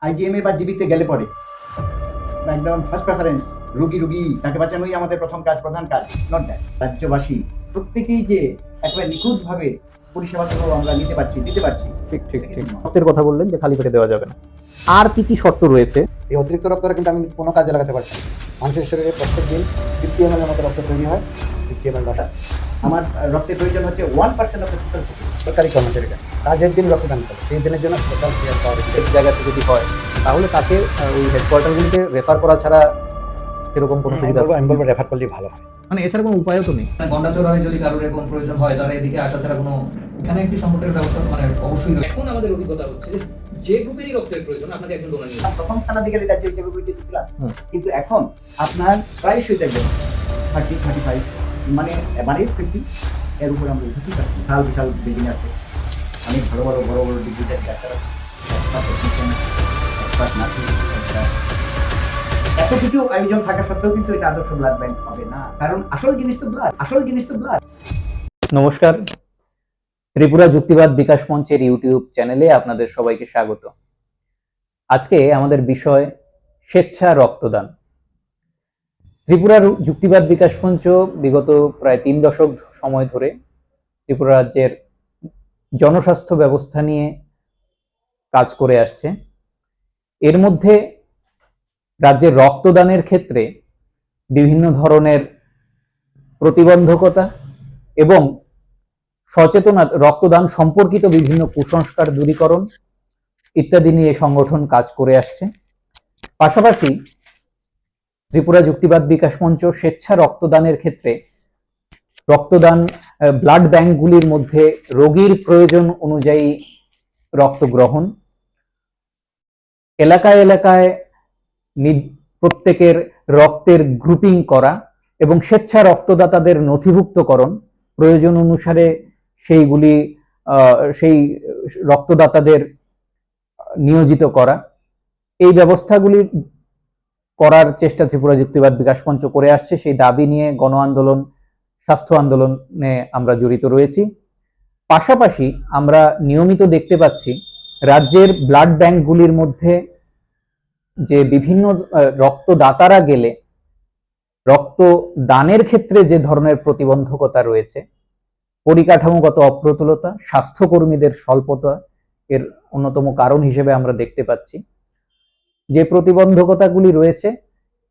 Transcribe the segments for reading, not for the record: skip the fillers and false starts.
আইজিএমএ বা জিবিতে গেলে পরে একদম ফার্স্ট প্রেফারেন্স রুগী তাকে বাঁচানোই আমাদের প্রধান কাজ, নট দ্যাট। রাজ্যবাসী প্রত্যেকেই যে একেবারে নিখুঁতভাবে পরিষেবাগুলো আমরা দিতে পারছি। ঠিক ঠিক ঠিক শর্তের কথা বললেন যে খালি পেটে দেওয়া যাবে না, আর কি কি শর্ত রয়েছে? এই অতিরিক্ত রক্তটা কিন্তু আমি কোনো কাজে লাগাতে পারছি না। মানুষের শরীরে প্রত্যেক দিন 50 ml এর মতো রক্ত তৈরি হয়। 50 ml ডাটা আমার রক্তের প্রয়োজন হচ্ছে 1% অফ দ্য টোটাল। সরকারি কর্মচারীরা কাজের দিন রক্তদান করে, সেই দিনের জন্য স্পেশাল কেয়ার পাওয়া এক জায়গা থেকে যদি হয় তাহলে তাকে ওই হেডকোয়ার্টারগুলিতে রেফার করা ছাড়া সেরকম কোনো সুবিধা আমি বলবো রেফার করলেই ভালো হয়। মানে এছাড়া কোনো উপায়ও তো নেই। গন্ডাচড়ায় যদি কারোর এরকম প্রয়োজন হয় তাহলে এদিকে আসা ছাড়া কোনো এখানে একটি সংকটের ব্যবস্থা মানে অবশ্যই রয়েছে। এখন আমাদের অভিজ্ঞতা হচ্ছে যে গ্রুপেরই রক্তের প্রয়োজন আপনাকে একজন ডোনার নিয়ে প্রথম স্থানাধিকারী রাজ্য হিসেবে পরিচিত ছিলাম, কিন্তু এখন আপনার প্রায়শই দেখবেন 30-35 মানে এভারেজ 50 এর উপরে আমরা উঠেছি। বিশাল বিল্ডিং আছে, অনেক বড় ডিগ্রিতে ডাক্তার আছে, এত কিছু আয়োজন থাকা সত্ত্বেও কিন্তু এটা আদর্শ ব্লাড ব্যাংক হবে না, কারণ আসল জিনিস তো ব্লাড। নমস্কার, ত্রিপুরা যুক্তিবাদ বিকাশ মঞ্চের ইউটিউব চ্যানেলে আপনাদের সবাইকে স্বাগত। আজকে আমাদের বিষয় স্বেচ্ছা রক্তদান। ত্রিপুরার যুক্তিবাদ বিকাশ মঞ্চ বিগত প্রায় 3 দশক সময় ধরে ত্রিপুরা রাজ্যের জনস্বাস্থ্য ব্যবস্থা নিয়ে কাজ করে আসছে। এর মধ্যে রাজ্যের রক্তদানের ক্ষেত্রে বিভিন্ন ধরনের প্রতিবন্ধকতা এবং সচেতনতা, রক্তদান সম্পর্কিত বিভিন্ন কুসংস্কার দূরীকরণ ইত্যাদি নিয়ে সংগঠন কাজ করে আসছে। পাশাপাশি ত্রিপুরা যুক্তিবাদ বিকাশ মঞ্চ স্বেচ্ছা রক্তদানের ক্ষেত্রে রক্তদান ব্লাড ব্যাংকগুলির মধ্যে রোগীর প্রয়োজন অনুযায়ী রক্ত গ্রহণ, এলাকায় প্রত্যেকের রক্তের গ্রুপিং করা এবং স্বেচ্ছা রক্তদাতাদের নথিভুক্তকরণ, প্রয়োজন অনুসারে সেই রক্তদাতাদের নিয়োজিত করা, এই ব্যবস্থাগুলি করার চেষ্টা ত্রিপুরা যুক্তিবাদ বিকাশ মঞ্চ করে আসছে। সেই দাবি নিয়ে গণ আন্দোলন, স্বাস্থ্য আন্দোলনে আমরা জড়িত রয়েছি। পাশাপাশি আমরা নিয়মিত দেখতে পাচ্ছি রাজ্যের ব্লাড ব্যাংকগুলির মধ্যে যে বিভিন্ন রক্তদাতারা গেলে রক্তদানের ক্ষেত্রে যে ধরনের প্রতিবন্ধকতা রয়েছে, পরিকাঠামোগত অপ্রতুলতা, স্বাস্থ্যকর্মীদের স্বল্পতা এর অন্যতম কারণ হিসেবে আমরা দেখতে পাচ্ছি। যে প্রতিবন্ধকতাগুলি রয়েছে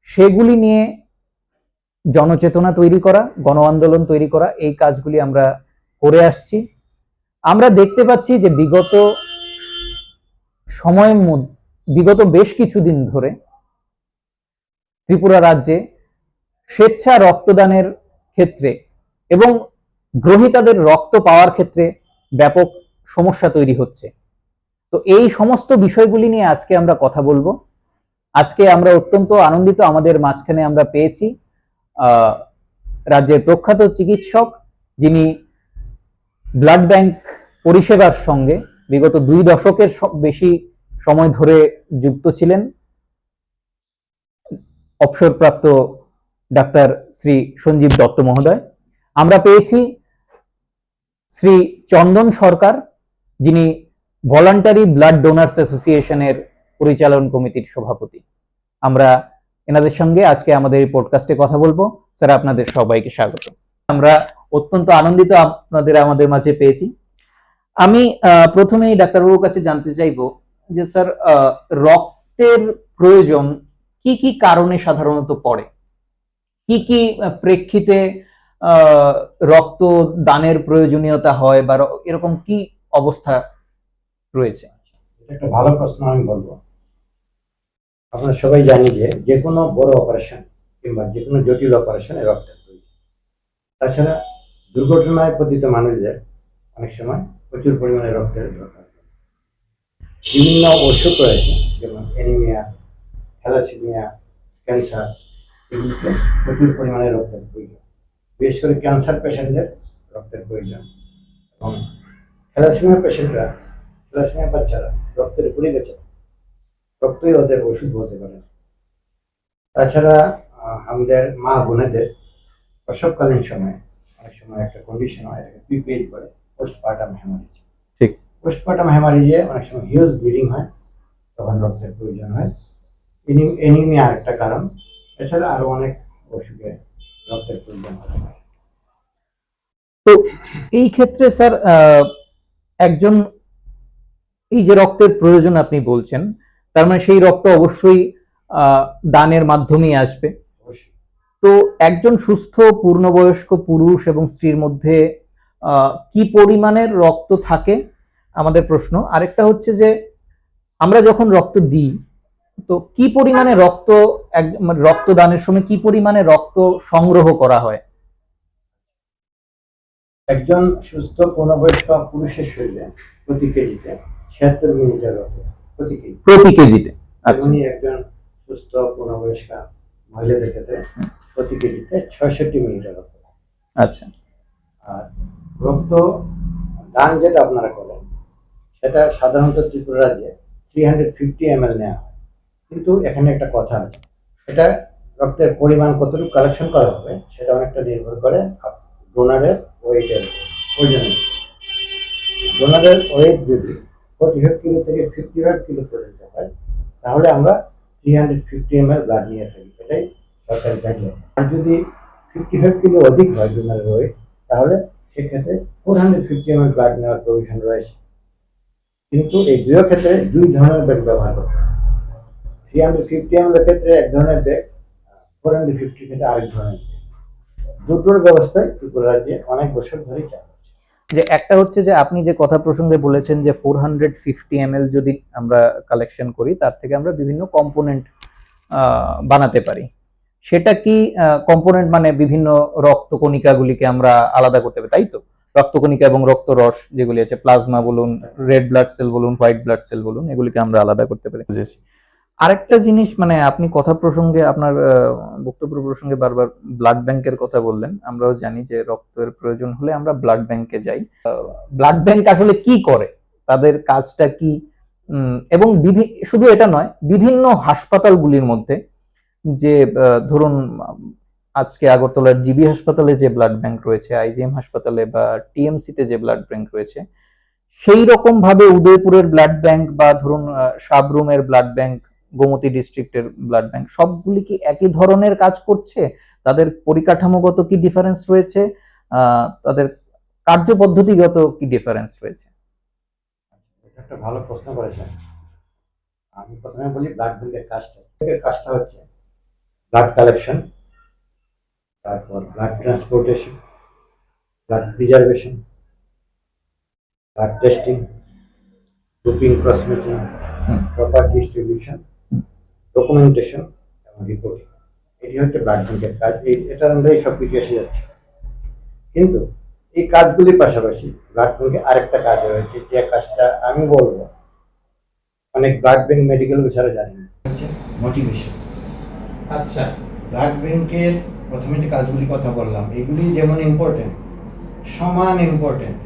সেগুলি নিয়ে জনচেতনা তৈরি করা, গণ আন্দোলন তৈরি করা, এই কাজগুলি আমরা করে আসছি। আমরা দেখতে পাচ্ছি যে বিগত বেশ কিছুদিন ধরে ত্রিপুরা রাজ্যে স্বেচ্ছা রক্তদানের ক্ষেত্রে এবং গ্রহীতাদের রক্ত পাওয়ার ক্ষেত্রে ব্যাপক সমস্যা তৈরি হচ্ছে। তো এই সমস্ত বিষয়গুলি নিয়ে আজকে আমরা কথা বলবো। আজকে আমরা অত্যন্ত আনন্দিত, আমাদের মাঝখানে আমরা পেয়েছি রাজ্যের প্রখ্যাত চিকিৎসক, যিনি ব্লাড ব্যাংক পরিষেবার সঙ্গে বিগত 2 দশকের বেশি সময় ধরে যুক্ত ছিলেন, অবসরপ্রাপ্ত ডাক্তার শ্রী সঞ্জীব দত্ত মহোদয়। আমরা পেয়েছি শ্রী চন্দন সরকার, যিনি ভলান্টারি ব্লাড ডোনার্স অ্যাসোসিয়েশনের পরিচালন কমিটির সভাপতি। আমরা এনাদের সঙ্গে আজকে আমাদের এই পডকাস্টে কথা বলবো। স্যার, আপনাদের সবাইকে স্বাগত। আমরা অত্যন্ত আনন্দিত আপনাদের আমাদের মাঝে পেয়েছি। আমি প্রথমেই ডাক্তারবাবুর কাছে জানতে চাইবো যে স্যার, রক্তের প্রয়োজন কি কি কারণে সাধারণত পড়ে, কি প্রেক্ষিতে রক্ত দানের প্রয়োজনীয়তা হয়, বা এরকম কি অবস্থা রয়েছে? এটা একটা ভালো প্রশ্ন। আমি বলবো, আপনারা সবাই জানি যে কোনো বড় অপারেশন কিংবা যে কোনো জটিল অপারেশনে রক্তের প্রয়োজন। তাছাড়া দুর্ঘটনায় পতিত মানুষদের অনেক সময় প্রচুর পরিমাণে রক্তের দরকার। বিভিন্ন অসুখ রয়েছে, যেমন অ্যানিমিয়া, থ্যালাসেমিয়া, ক্যান্সার, এগুলিতে প্রচুর পরিমাণে রক্তের প্রয়োজন। বিশেষ করে ক্যান্সার পেশেন্টদের রক্তের প্রয়োজন, এবং থ্যালাসেমিয়া বাচ্চারা রক্তের পড়ে গেছে, রক্তই ওদের ওষুধ হতে পারে। তাছাড়া আমাদের মা বোনেদের প্রসবকালীন সময়ে অনেক সময় একটা কন্ডিশন হয়, এটাকে পিপিএইচ বলে, পোস্টপার্টাম হ্যামারেজ। ঠিক, পোস্টপার্টাম হ্যামারেজে অনেক সময় হিউজ ব্লিডিং হয়, তখন রক্তের প্রয়োজন হয়। এনিমিয়া আরেকটা কারণ, এছাড়া আরো অনেক অসুখে রক্তের প্রয়োজন হয়। তো এই ক্ষেত্রে স্যার একজন এই যে রক্তের প্রয়োজন আপনি বলছেন, তার মানে সেই রক্ত অবশ্যই দানের মাধ্যমেই আসবে। অবশ্যই। তো একজন সুস্থ পূর্ণবয়স্ক পুরুষ এবং স্ত্রীর মধ্যে কি পরিমাণের রক্ত থাকে আমাদের প্রশ্ন। আরেকটা হচ্ছে যে আমরা যখন রক্ত দিই, তো কি পরিমাণে রক্ত রক্তদানের সময় কি পরিমাণে রক্ত সংগ্রহ করা হয়? একজন সুস্থ পূর্ণবয়স্ক পুরুষের শরীরে প্রতি কেজিতে 76 মিলিলিটার রক্ত প্রতি কেজিতে। আচ্ছা, তেমনি একজন সুস্থ পূর্ণবয়স্কা মহিলাদের ক্ষেত্রে প্রতি কেজিতে 66 মিলিলিটার রক্ত। আচ্ছা, আর রক্ত দান যেটা আপনারা করেন, সেটা সাধারণত ত্রিপুরা রাজ্যে 350 ml নেওয়া হয়। কিন্তু এখানে একটা কথা আছে, এটা রক্তের পরিমাণ কতটুকু কালেকশন করা হবে সেটা অনেকটা নির্ভর করে ডোনারের ওয়েটের ওজনের। ডোনারের ওয়েট যদি 45 কিলো থেকে 55 কিলো পর্যন্ত হয়, তাহলে আমরা 350 ml ব্লাড নিয়ে থাকি, এটাই সরকারি গাইডলাইন। আর যদি 55 কিলো অধিক হয় ডোনারের ওয়েট, তাহলে সেক্ষেত্রে 450 ml ব্লাড নেওয়ার প্রভিশন রয়েছে। কিন্তু এই দুই ক্ষেত্রে দুই ধরনের ব্যাগ ব্যবহার করতে হয়। 350 ml এর ক্ষেত্রে এক ধরনের ব্যাগ, 450 ক্ষেত্রে আরেক ধরনের ব্যাগ। দুটোর ব্যবস্থায় ত্রিপুরা রাজ্যে অনেক বছর ধরেই চালু আছে। যে একটা হচ্ছে যে আপনি যে কথা প্রসঙ্গে বলেছেন যে 450 ml যদি আমরা কালেকশন করি, তার থেকে আমরা বিভিন্ন কম্পোনেন্ট বানাতে পারি। সেটা কি কম্পোনেন্ট মানে বিভিন্ন রক্তকণিকাগুলিকে আমরা আলাদা করতে পারি, তাই তো? রক্তকণিকা এবং রক্তরস যেগুলি আছে, প্লাজমা বলুন, রেড ব্লাড সেল বলুন, হোয়াইট ব্লাড সেল বলুন, এগুলিকে আমরা আলাদা করতে পারি। বুঝেছি। আরেকটা জিনিস, মানে আপনি কথা প্রসঙ্গে আপনার বক্তব্য প্রসঙ্গে বারবার ব্লাড ব্যাংকের কথা বললেন। আমরাও জানি যে রক্তের প্রয়োজন হলে আমরা ব্লাড ব্যাংকে যাই। ব্লাড ব্যাংক আসলে কি করে, তাদের কাজটা কি, এবং শুধু এটা নয়, বিভিন্ন হাসপাতালগুলির মধ্যে যে ধরুন আজকে আগরতলার জিবি হাসপাতালে যে ব্লাড ব্যাংক রয়েছে, আইজিএম হাসপাতালে বা টিএমসি তে যে ব্লাড ব্যাংক রয়েছে, সেই রকম ভাবে উদয়পুরের ব্লাড ব্যাংক বা ধরুন সাবরুমের ব্লাড ব্যাংক, গোমতী ডিস্ট্রিক্টের ব্লাড ব্যাংক, সবগুলি কি একই ধরনের কাজ করছে? তাদের পরিকাঠামোগত কি ডিফারেন্স রয়েছে? তাদের কার্যপদ্ধতিগত কি ডিফারেন্স রয়েছে? এটা একটা ভালো প্রশ্ন করেছেন। আমি প্রথমে বলি ব্লাড ব্যাংকের কাজটা হচ্ছে ব্লাড কালেকশন, তারপর blood transportation, blood preservation, blood testing, grouping, cross matching, proper distribution, documentation এবং রিপোর্টিং। এটি হচ্ছে ব্লাড ব্যাংকের কাজ। এটার আন্ডারেই সব কিছু এসে যাচ্ছে। কিন্তু এই কাজগুলির পাশাপাশি ব্লাড ব্যাংকে আরেকটা কাজ রয়েছে, যে কাজটা আমি বলবো অনেক ব্লাড ব্যাংক মেডিকেল অফিসাররা জানেন, হচ্ছে মোটিভেশন। আচ্ছা, ব্লাড ব্যাংকের প্রথমে যে কাজগুলির কথা বললাম, এগুলি যেমন ইম্পর্টেন্ট, সমান ইম্পর্টেন্ট,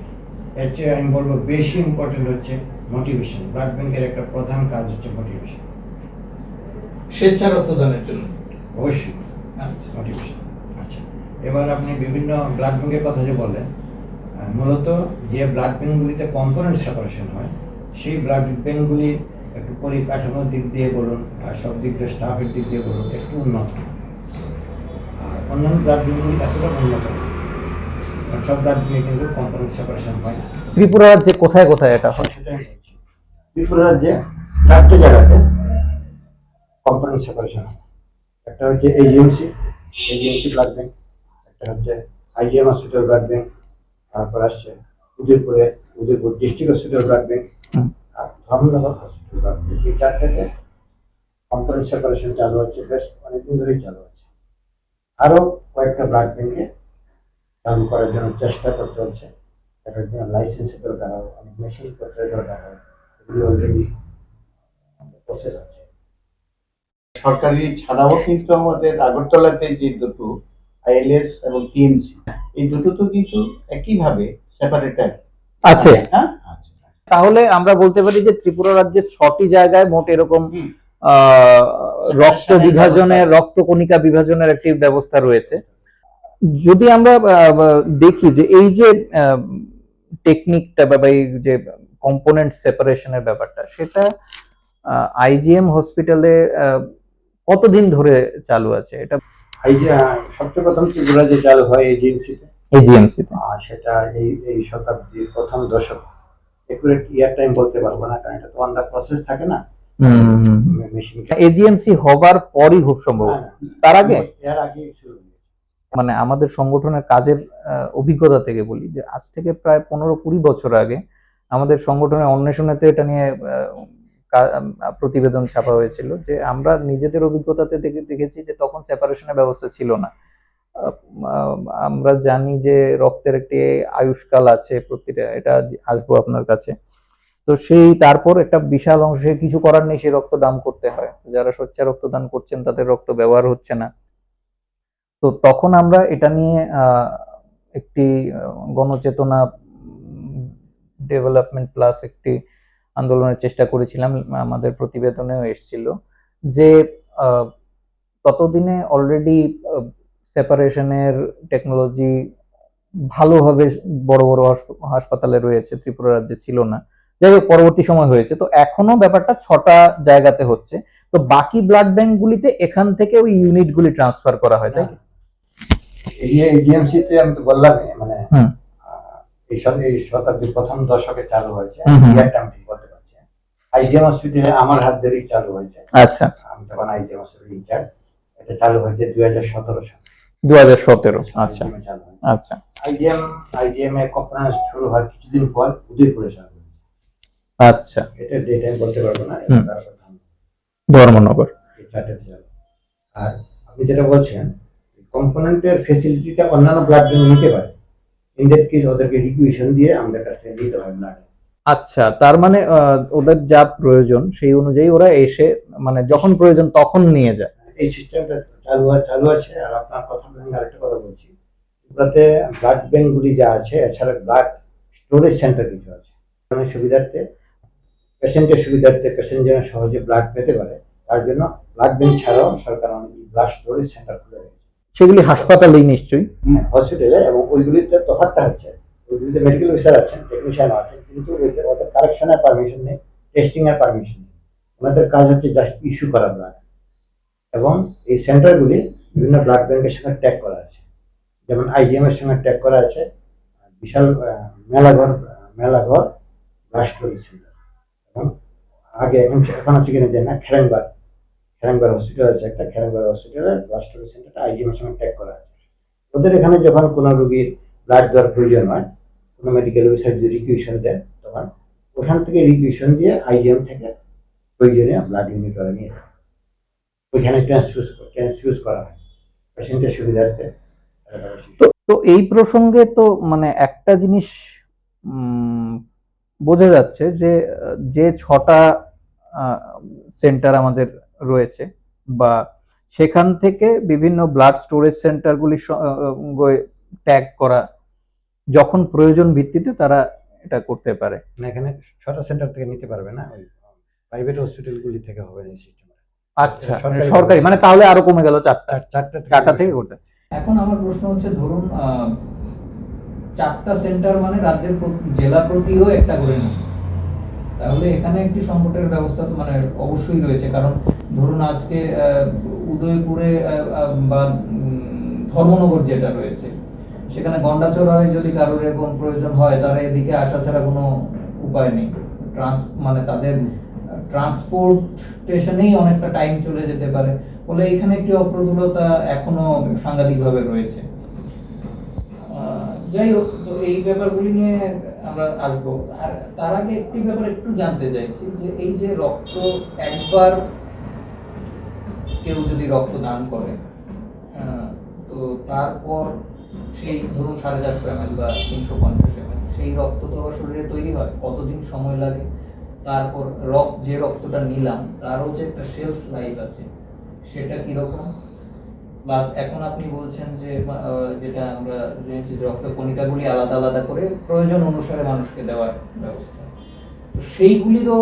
এর চেয়ে আমি বলবো বেশি ইম্পর্টেন্ট হচ্ছে মোটিভেশন। ব্লাড ব্যাংকের একটা প্রধান কাজ হচ্ছে মোটিভেশন। স্বেচ্ছা রক্তদানের জন্য অবশ্যই আচ্ছা মোটিভেশন। আচ্ছা, এবার আপনি বিভিন্ন ব্লাড ব্যাংকের কথা যে বললেন, মূলত যে ব্লাড ব্যাংকগুলিতে কম্পোনেন্ট সেপারেশন হয়, সেই ব্লাড ব্যাংকগুলি একটু পরিকাঠামোর দিক দিয়ে বলুন আর সব দিক দিয়ে স্টাফের দিক দিয়ে বলুন একটু উন্নত, আর অন্যান্য ব্লাড ব্যাংকগুলি এতটা উন্নত নয়। সব ব্লাড ব্যাংকে কিন্তু কম্পোনেন্ট সেপারেশন হয়। ত্রিপুরা রাজ্যে কোথায় কোথায় এটা হয়? সেটাই বলছি, ত্রিপুরা রাজ্যে 4টে জায়গাতে কম্পোনেন্ট সেপারেশন হয়। একটা হচ্ছে এজিএমসি ব্লাড ব্যাংক, একটা হচ্ছে আইজিএম হসপিটাল ব্লাড ব্যাংক, তারপর আসছে Udaipur district hospital blood bank, আর ধর্মনগর হসপিটাল ব্লাড ব্যাংক। এই 4টাতে কম্পোনেন্ট সেপারেশন চালু আছে, বেশ অনেকদিন ধরেই চালু আছে। আরও কয়েকটা ব্লাড ব্যাংকে চালু করার জন্য চেষ্টা করতে হচ্ছে। এটার জন্য লাইসেন্সের দরকার হয়, অনেক মেশিনপত্রের দরকার হয়, এগুলি অলরেডি প্রসেস আছে। সরকারি ছাড়াও কিন্তু আমাদের আগরতলাতে যে দুটো আইএলএস এবং টিএমসি, এই দুটো তো কিন্তু একইভাবে সেপারেটার আছে। হ্যাঁ, আচ্ছা। তাহলে আমরা বলতে পারি যে ত্রিপুরা রাজ্যের 6টি জায়গায় মোট এরকম হুম। রক্ত বিভাজনের, রক্তকণিকা বিভাজনের একটি ব্যবস্থা রয়েছে। যদি আমরা দেখি যে এই যে টেকনিকটা বা এই যে কম্পোনেন্ট সেপারেশনের ব্যাপারটা, সেটা আইজিএম হসপিটালে কতদিন ধরে চালু আছে এটা? এই যে সবচেয়ে প্রথম ত্রিপুরা যে চালু হয় এজিএমসিতে, এজিএমসিতে। সেটা এই শতাব্দীর প্রথম দশক। একুরেট ইয়ার টাইম বলতে পারবো না, কারণ এটা তো অন দা প্রসেস থাকে না মেশিন। এজিএমসি হবার পরই খুব সম্ভব, তার আগে এর আগে শুরু হয়েছে। মানে আমাদের সংগঠনের কাজের অভিজ্ঞতা থেকে বলি যে আজ থেকে প্রায় 15-20 বছর আগে আমাদের সংগঠনের অন্বেষণেতে এটা নিয়ে প্রতিবেদন ছাপা হয়েছিল, যে আমরা নিজেদের অভিজ্ঞতাতে দেখেছি যে তখন সেপারেশনের ব্যবস্থা ছিল না। আমরা জানি যে রক্তের একটি আয়ুষ্কাল আছে প্রতিটা, এটা আসবো আপনার কাছে। তো সেই তারপর একটা বিশাল অংশে কিছু করার নেই, সেই রক্ত দান করতে হয়। যারা স্বেচ্ছা রক্তদান করছেন তাদের রক্ত ব্যবহার হচ্ছে না। তো তখন আমরা এটা নিয়ে একটি গণচেতনা ডেভেলপমেন্ট প্লাস একটি আন্দোলনের চেষ্টা করেছিলাম, আমাদের প্রতিবেদনেও এসেছিল যে ততদিনে অলরেডি সেপারেশনের টেকনোলজি ভালোভাবে বড় বড় হাসপাতালে রয়েছে, ত্রিপুরা রাজ্যে ছিল না। যাই হোক, পরবর্তী সময় হয়েছে। তো এখনো ব্যাপারটা 6টা জায়গাতে হচ্ছে। তো বাকি ব্লাড ব্যাংকগুলিতে এখান থেকে ওই ইউনিটগুলি ট্রান্সফার করা হয়, তাই কি? এজিএমসিতে আমি তো বললাম, মানে এই শতাব্দীর প্রথম দশকে চালু হয়েছে, ইয়ারটা আমি ঠিক বলতে পারছি। আইজিএম হসপিটালে আমার হাত ধরেই চালু হয়েছে। আচ্ছা, আমি তখন আইজিএম হসপিটাল ইনচার্জ। এটা চালু হয়েছে 2017 সালে। 2017। আচ্ছা চালু হয়েছে। আচ্ছা। আইজিএম এর কনফারেন্স শুরু হওয়ার কিছুদিন পর উদয়পুরে চালু হয়েছে। আচ্ছা, এটা ডেট আমি বলতে পারবো না। ধর্মনগর এই চারটাতে চালু। আর আপনি যেটা বলছেন, কম্পোনেন্টের ফ্যাসিলিটিটা অন্যান্য ব্লাড ব্যাংক নিতে পারে, ইন দ্যাট কেস ওদেরকে রিকুইশন দিয়ে আমাদের কাছ থেকে নিতে হয় ব্লাড। আচ্ছা, তার মানে ওদের যা প্রয়োজন সেই অনুযায়ী ওরা এসে মানে যখন প্রয়োজন তখন নিয়ে যায়। এই সিস্টেমটা চালু আছে। আর আপনার কথা বলেন, আরেকটা কথা বলছি, ওটাতে ব্লাড ব্যাংকগুলি যা আছে, এছাড়া ব্লাড স্টোরেজ সেন্টার কিছু আছে। সুবিধার্থে পেশেন্টের সুবিধার্থে পেশেন্ট যেন সহজে ব্লাড পেতে পারে, তার জন্য ব্লাড ব্যাংক ছাড়াও সরকার অনেক ব্লাড স্টোরেজ সেন্টার খুলে রেখেছে। সেগুলি হাসপাতালেই নিশ্চয়ই? হসপিটালে। এবং ওইগুলিতে তফাৎটা হচ্ছে, ওইগুলিতে মেডিকেল অফিসার আছেন, টেকনিশিয়ানও আছেন, কিন্তু ওদের কালেকশনের পারমিশন নেই, টেস্টিং এর পারমিশন নেই। ওনাদের কাজ হচ্ছে জাস্ট ইস্যু করা ব্লাড। এবং এই সেন্টারগুলি বিভিন্ন ব্লাড ব্যাংকের সঙ্গে ট্যাগ করা আছে, যেমন আইজিএম এর সঙ্গে ট্যাগ করা আছে বিশাল মেলাঘর ব্লাড স্টোরেজ সেন্টার। এবং আগে এখন আছে কিনা জানি না, খেরাংবার হসপিটাল আছে একটা, খেরাংবার হসপিটালের ব্লাড স্টোরেজ সেন্টারটা আইজিএম এর সঙ্গে ট্যাগ করা আছে। ওদের এখানে যখন কোনো রোগীর ব্লাড দেওয়ার প্রয়োজন হয়, কোনো মেডিকেল অফিসার যদি রিকুইশন দেন, তখন ওখান থেকে রিকুইশন দিয়ে আইজিএম থেকে প্রয়োজনীয় ব্লাড ইউনিট ওরা নিয়ে যায়, ওইখানে ট্রান্সফিউজ করা হয় পেশেন্টের সুবিধার্থে। তো এই প্রসঙ্গে তো মানে একটা জিনিস বোঝা যাচ্ছে যে 6টা সেন্টার আমাদের রয়েছে, বা সেখান থেকে বিভিন্ন ব্লাড স্টোরেজ সেন্টারগুলি ট্যাগ করা, যখন প্রয়োজন ভিত্তিতে তারা এটা করতে পারে। এখানে 6টা সেন্টার থেকে নিতে পারবে না, ওই প্রাইভেট হসপিটালগুলি থেকে হবে এই সিস্টেম। আচ্ছা, সরকারি মানে তাহলে আরো কমে গেল 4টা থেকে করতে। এখন আমার প্রশ্ন হচ্ছে, ধরুন 4টা সেন্টার মানে রাজ্যের জেলা প্রতিও একটা করে নেই, তাহলে এখানে একটি সংকটের ব্যবস্থা তো মানে অবশ্যই রয়েছে। কারণ ধরুন আজকে উদয়পুরে বা ধর্মনগর যেটা রয়েছে, সেখানে গন্ডাচড়ায় যদি কারোর এরকম প্রয়োজন হয়, তারা এদিকে আসা ছাড়া কোনো উপায় নেই। মানে তাদের ট্রান্সপোর্টেশনেই অনেকটা টাইম চলে যেতে পারে, ফলে এখানে একটি অপ্রতুলতা এখনো সাংঘাতিকভাবে রয়েছে। যাই হোক, তো এই ব্যাপারগুলি নিয়ে আমরা আসবো। আর তার আগে একটি ব্যাপার একটু জানতে চাইছি, যে এই যে রক্ত একবার কেউ যদি রক্ত দান করে, তো তারপর সেই ধরুন 450 ml বা 350 ml সেই রক্ত তো আবার শরীরে তৈরি হয়, কতদিন সময় লাগে? তারপর যে রক্তটা নিলাম তারও যে একটা শেলফ লাইফ আছে, সেটা কিরকম? প্লাস এখন আপনি বলছেন যে যেটা আমরা জেনেছি, রক্ত কণিকাগুলি আলাদা আলাদা করে প্রয়োজন অনুসারে মানুষকে দেওয়ার ব্যবস্থা, তো সেইগুলিরও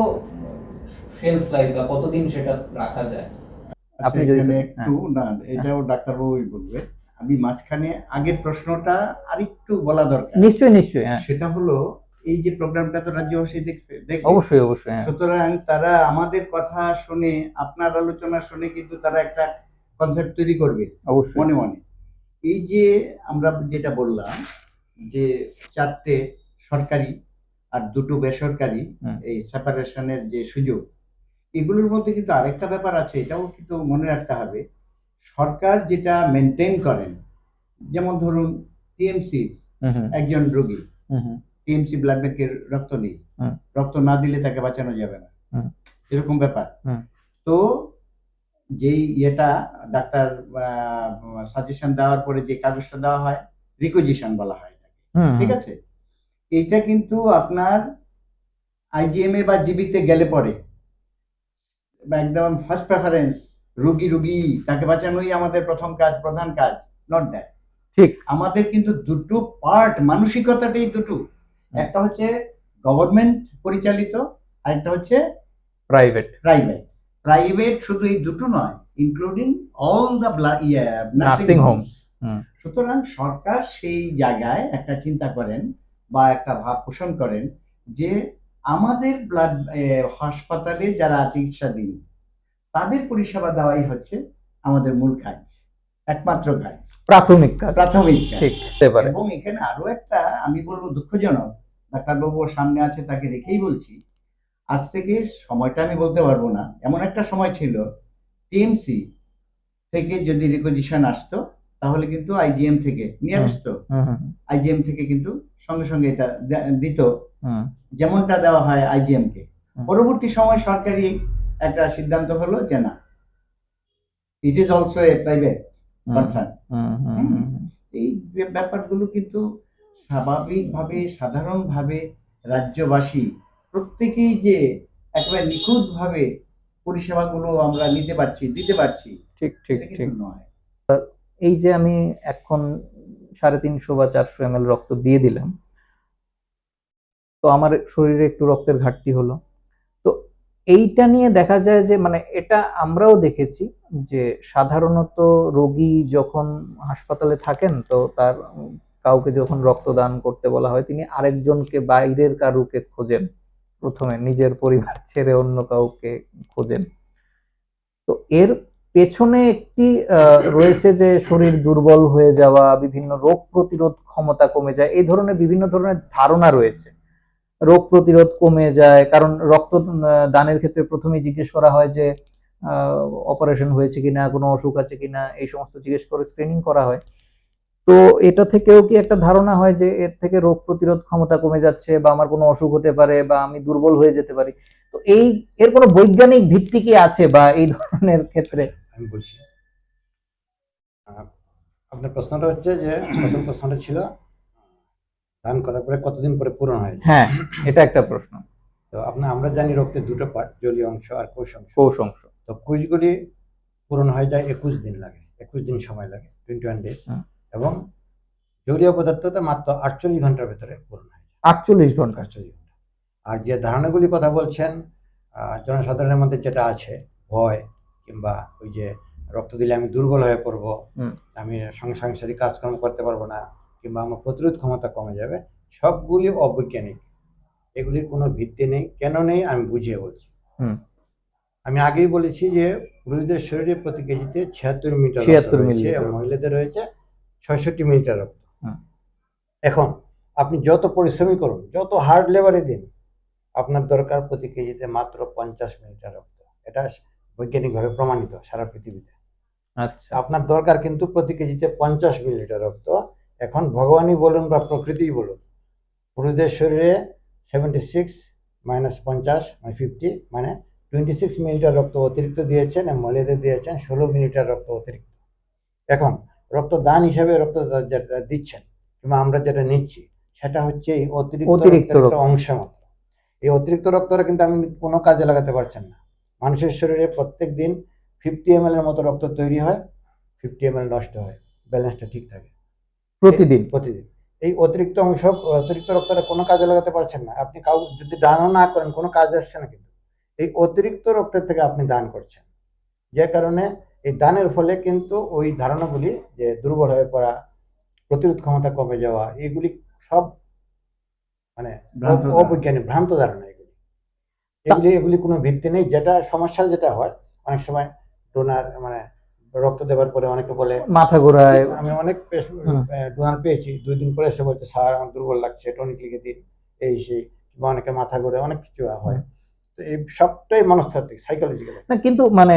শেলফ লাইফ বা কতদিন সেটা রাখা যায়? আপনি যদি একটু না, এটাও ডাক্তারবাবুই বলবে। আমি মাঝখানে আগের প্রশ্নটা আরেকটু বলা দরকার। নিশ্চয়ই নিশ্চয়ই। সেটা হলো এই যে প্রোগ্রামটা তো রাজ্যবাসী দেখবে। অবশ্যই অবশ্যই, হ্যাঁ। সুতরাং তারা আমাদের কথা শুনে, আপনার আলোচনা শুনে কিন্তু তারা একটা কনসেপ্ট তৈরি করবে অবশ্যই। মনে মনে। এই যে আমরা যেটা বললাম যে 4টে সরকারি আর 2টো বেসরকারি, হুম। এই সেপারেশনের যে সুযোগ, এগুলোর মধ্যে কিন্তু আরেকটা ব্যাপার আছে, এটাও কিন্তু মনে রাখতে হবে। সরকার যেটা মেনটেন করেন, যেমন ধরুন টিএমসি হুম হুম একজন রোগী, হুম হুম টিএমসি ব্লাড ব্যাংকের রক্ত নেই, হুম। রক্ত না দিলে তাকে বাঁচানো যাবে না, হুম। এরকম ব্যাপার। হুম। তো যেই ইয়েটা ডাক্তার সাজেশন দেওয়ার পরে যে কাগজটা দেওয়া হয়, রিকুইজিশন বলা হয় এটাকে, হুম ঠিক হুম। আছে? এইটা কিন্তু আপনার আইজিএমএ বা জিবিতে গেলে পরে বা একদম ফার্স্ট প্রেফারেন্স রুগী তাকে বাঁচানোই আমাদের প্রথম কাজ, প্রধান কাজ, নট দ্যাট। ঠিক। আমাদের কিন্তু দুটো পার্ট, মানসিকতাটাই দুটো। একটা হচ্ছে গভর্নমেন্ট পরিচালিত, আরেকটা হচ্ছে প্রাইভেট। প্রাইভেট শুধু এই দুটো নয়, including all the nursing Holmes. সুতরাং সরকার সেই জায়গায় একটা চিন্তা করেন বা একটা ভাব পোষণ করেন যে আমাদের ব্লাড হাসপাতালে যারা চিকিৎসাধীন তাদের পরিষেবা দেওয়াই হচ্ছে আমাদের মূল কাজ, একমাত্র কাজ, প্রাথমিক কাজ। ঠিক হতে পারে। এবং এখানে আরো একটা আমি বলবো দুঃখজনক, ডাক্তারবাবু সামনে আছে তাকে রেখেই বলছি, আজ থেকে সময়টা আমি বলতে পারবো না, এমন একটা সময় ছিল টিএমসি থেকে যদি রিকুইজিশন আসতো তাহলে কিন্তু আইজিএম থেকে নিয়ে আসতো, আইজিএম থেকে কিন্তু সঙ্গে সঙ্গে এটা দিত, যেমনটা দেওয়া হয় আইজিএম কে। পরবর্তী সময় সরকারি একটা সিদ্ধান্ত হলো যে না, it is also a private concern. এই ব্যাপারগুলো কিন্তু স্বাভাবিকভাবে, সাধারণভাবে রাজ্যবাসী প্রত্যেকেই যে একেবারে নিখুঁতভাবে পরিষেবাগুলো আমরা নিতে পারছি, দিতে পারছি, ঠিক ঠিক ঠিক নয়। এই যে আমি এখন 350 বা 400 ml রক্ত দিয়ে দিলাম, তো আমার শরীরে একটু রক্তের ঘাটতি হলো। তো এইটা নিয়ে দেখা যায় যে মানে এটা আমরাও দেখেছি যে সাধারণত রোগী যখন হাসপাতালে থাকেন তো তার কাউকে যখন রক্তদান করতে বলা হয় তিনি আরেকজনকে, বাইরের কারুকে খোঁজেন, প্রথমে নিজের পরিবার ছেড়ে অন্য কাউকে খোঁজেন। তো এর পেছনে একটি রয়েছে যে শরীর দুর্বল হয়ে যাওয়া, বিভিন্ন রোগ প্রতিরোধ ক্ষমতা কমে যায়, এই ধরনের বিভিন্ন ধরনের ধারণা রয়েছে। রোগ প্রতিরোধ কমে যায় কারণ রক্ত দানের ক্ষেত্রে প্রথমেই জিজ্ঞেস করা হয় যে অপারেশন হয়েছে কিনা, কোনো অসুখ আছে কিনা, এই সমস্ত জিজ্ঞেস করে স্ক্রিনিং করা হয়। তো এটা থেকেও কি একটা ধারণা হয় যে এর থেকে রোগ প্রতিরোধ ক্ষমতা কমে যাচ্ছে বা আমার কোনো অসুখ হতে পারে বা আমি দুর্বল হয়ে যেতে পারি? তো এর কোনো বৈজ্ঞানিক ভিত্তি কি আছে বা এই ধরনের ক্ষেত্রে? আমি বলছি, আপনার প্রশ্নটা হচ্ছে যে প্রথম প্রশ্নটা ছিল দান করার পরে কতদিন পরে পূরণ হয়? হ্যাঁ, এটা একটা প্রশ্ন। তো আমরা জানি রক্তের দুটো পার্ট, জলীয় অংশ আর কোষ অংশ। তো কোষগুলি পূরণ হয়ে যায় 21 দিন লাগে, 21 দিন সময় লাগে, 21 ডেজ। এবং জলীয় পদার্থটা মাত্র 48 ঘন্টার ভেতরে পূরণ হয়। 48 ঘন্টা। আর যে ধারণাগুলি কথা বলছেন জনসাধারণের মধ্যে যেটা আছে, ভয় কিংবা ওই যে রক্ত দিলে আমি দুর্বল হয়ে পড়বো, আমি সাংসারিক কাজকর্ম করতে পারবো না, কিংবা আমার প্রতিরোধ ক্ষমতা কমে যাবে, সবগুলি অবৈজ্ঞানিক। এগুলির কোনো ভিত্তি নেই। কেন নেই আমি বুঝিয়ে বলছি। আমি আগেই বলেছি যে পুরুষদের শরীরে প্রতি কেজিতে 76 মিলিলিটার রয়েছে এবং মহিলাদের রয়েছে 66 মিলিলিটার রক্ত। এখন আপনি যত পরিশ্রমী করুন, যত হার্ড লেবারে দিন, আপনার দরকার প্রতি কেজিতে মাত্র 50 মিলিলিটার রক্ত। এটা বৈজ্ঞানিকভাবে প্রমাণিত সারা পৃথিবীতে। আচ্ছা, আপনার দরকার কিন্তু প্রতি কেজিতে 50 মিলিলিটার রক্ত। এখন ভগবানই বলুন বা প্রকৃতিই বলুন, পুরুষদের শরীরে 76 মাইনাস 50 মানে 50 মানে 26 মিলিলিটার রক্ত অতিরিক্ত দিয়েছেন এবং মহিলাদের দিয়েছেন 16 মিলিলিটার রক্ত অতিরিক্ত। এখন রক্তদান হিসাবে রক্ত যেটা দিচ্ছেন কিংবা আমরা যেটা নিচ্ছি সেটা হচ্ছে এই অতিরিক্ত অংশ মাত্র। এই অতিরিক্ত রক্তটা কিন্তু আমি কোনো কাজে লাগাতে পারছেন না। মানুষের শরীরে প্রত্যেক দিন 50 ml এর মতো রক্ত তৈরি হয়, 50 ml নষ্ট হয়, ব্যালেন্সটা ঠিক থাকে প্রতিদিন। এই অতিরিক্ত রক্তটা কোনো কাজে লাগাতে পারছেন না। আপনি যদি দানও না করেন কোনো কাজ আসছে না, কিন্তু এই অতিরিক্ত রক্তের থেকে আপনি দান করছেন, যে কারণে এই দানের ফলে কিন্তু ওই ধারণাগুলি যে দুর্বল হয়ে পড়া, প্রতিরোধ ক্ষমতা কমে যাওয়া, এগুলি সব মানে ভ্রান্ত ধারণা। অবৈজ্ঞানিক ভ্রান্ত ধারণা এগুলি। এগুলি কোনো ভিত্তি নেই। যেটা সমস্যা যেটা হয়, অনেক সময় ডোনার মানে রক্ত দেওয়ার পরে অনেকে বলে মাথা ঘোরায়। আমি অনেক ডোনার পেয়েছি, 2 দিন পরে এসে বলছে স্যার আমার দুর্বল লাগছে, টনিক লিখে দিন, এই সেই, বা অনেকে মাথা ঘুরে, অনেক কিছু হয়। তো এই সবটাই মনস্তাত্ত্বিক, সাইকোলজিক্যাল। না, কিন্তু মানে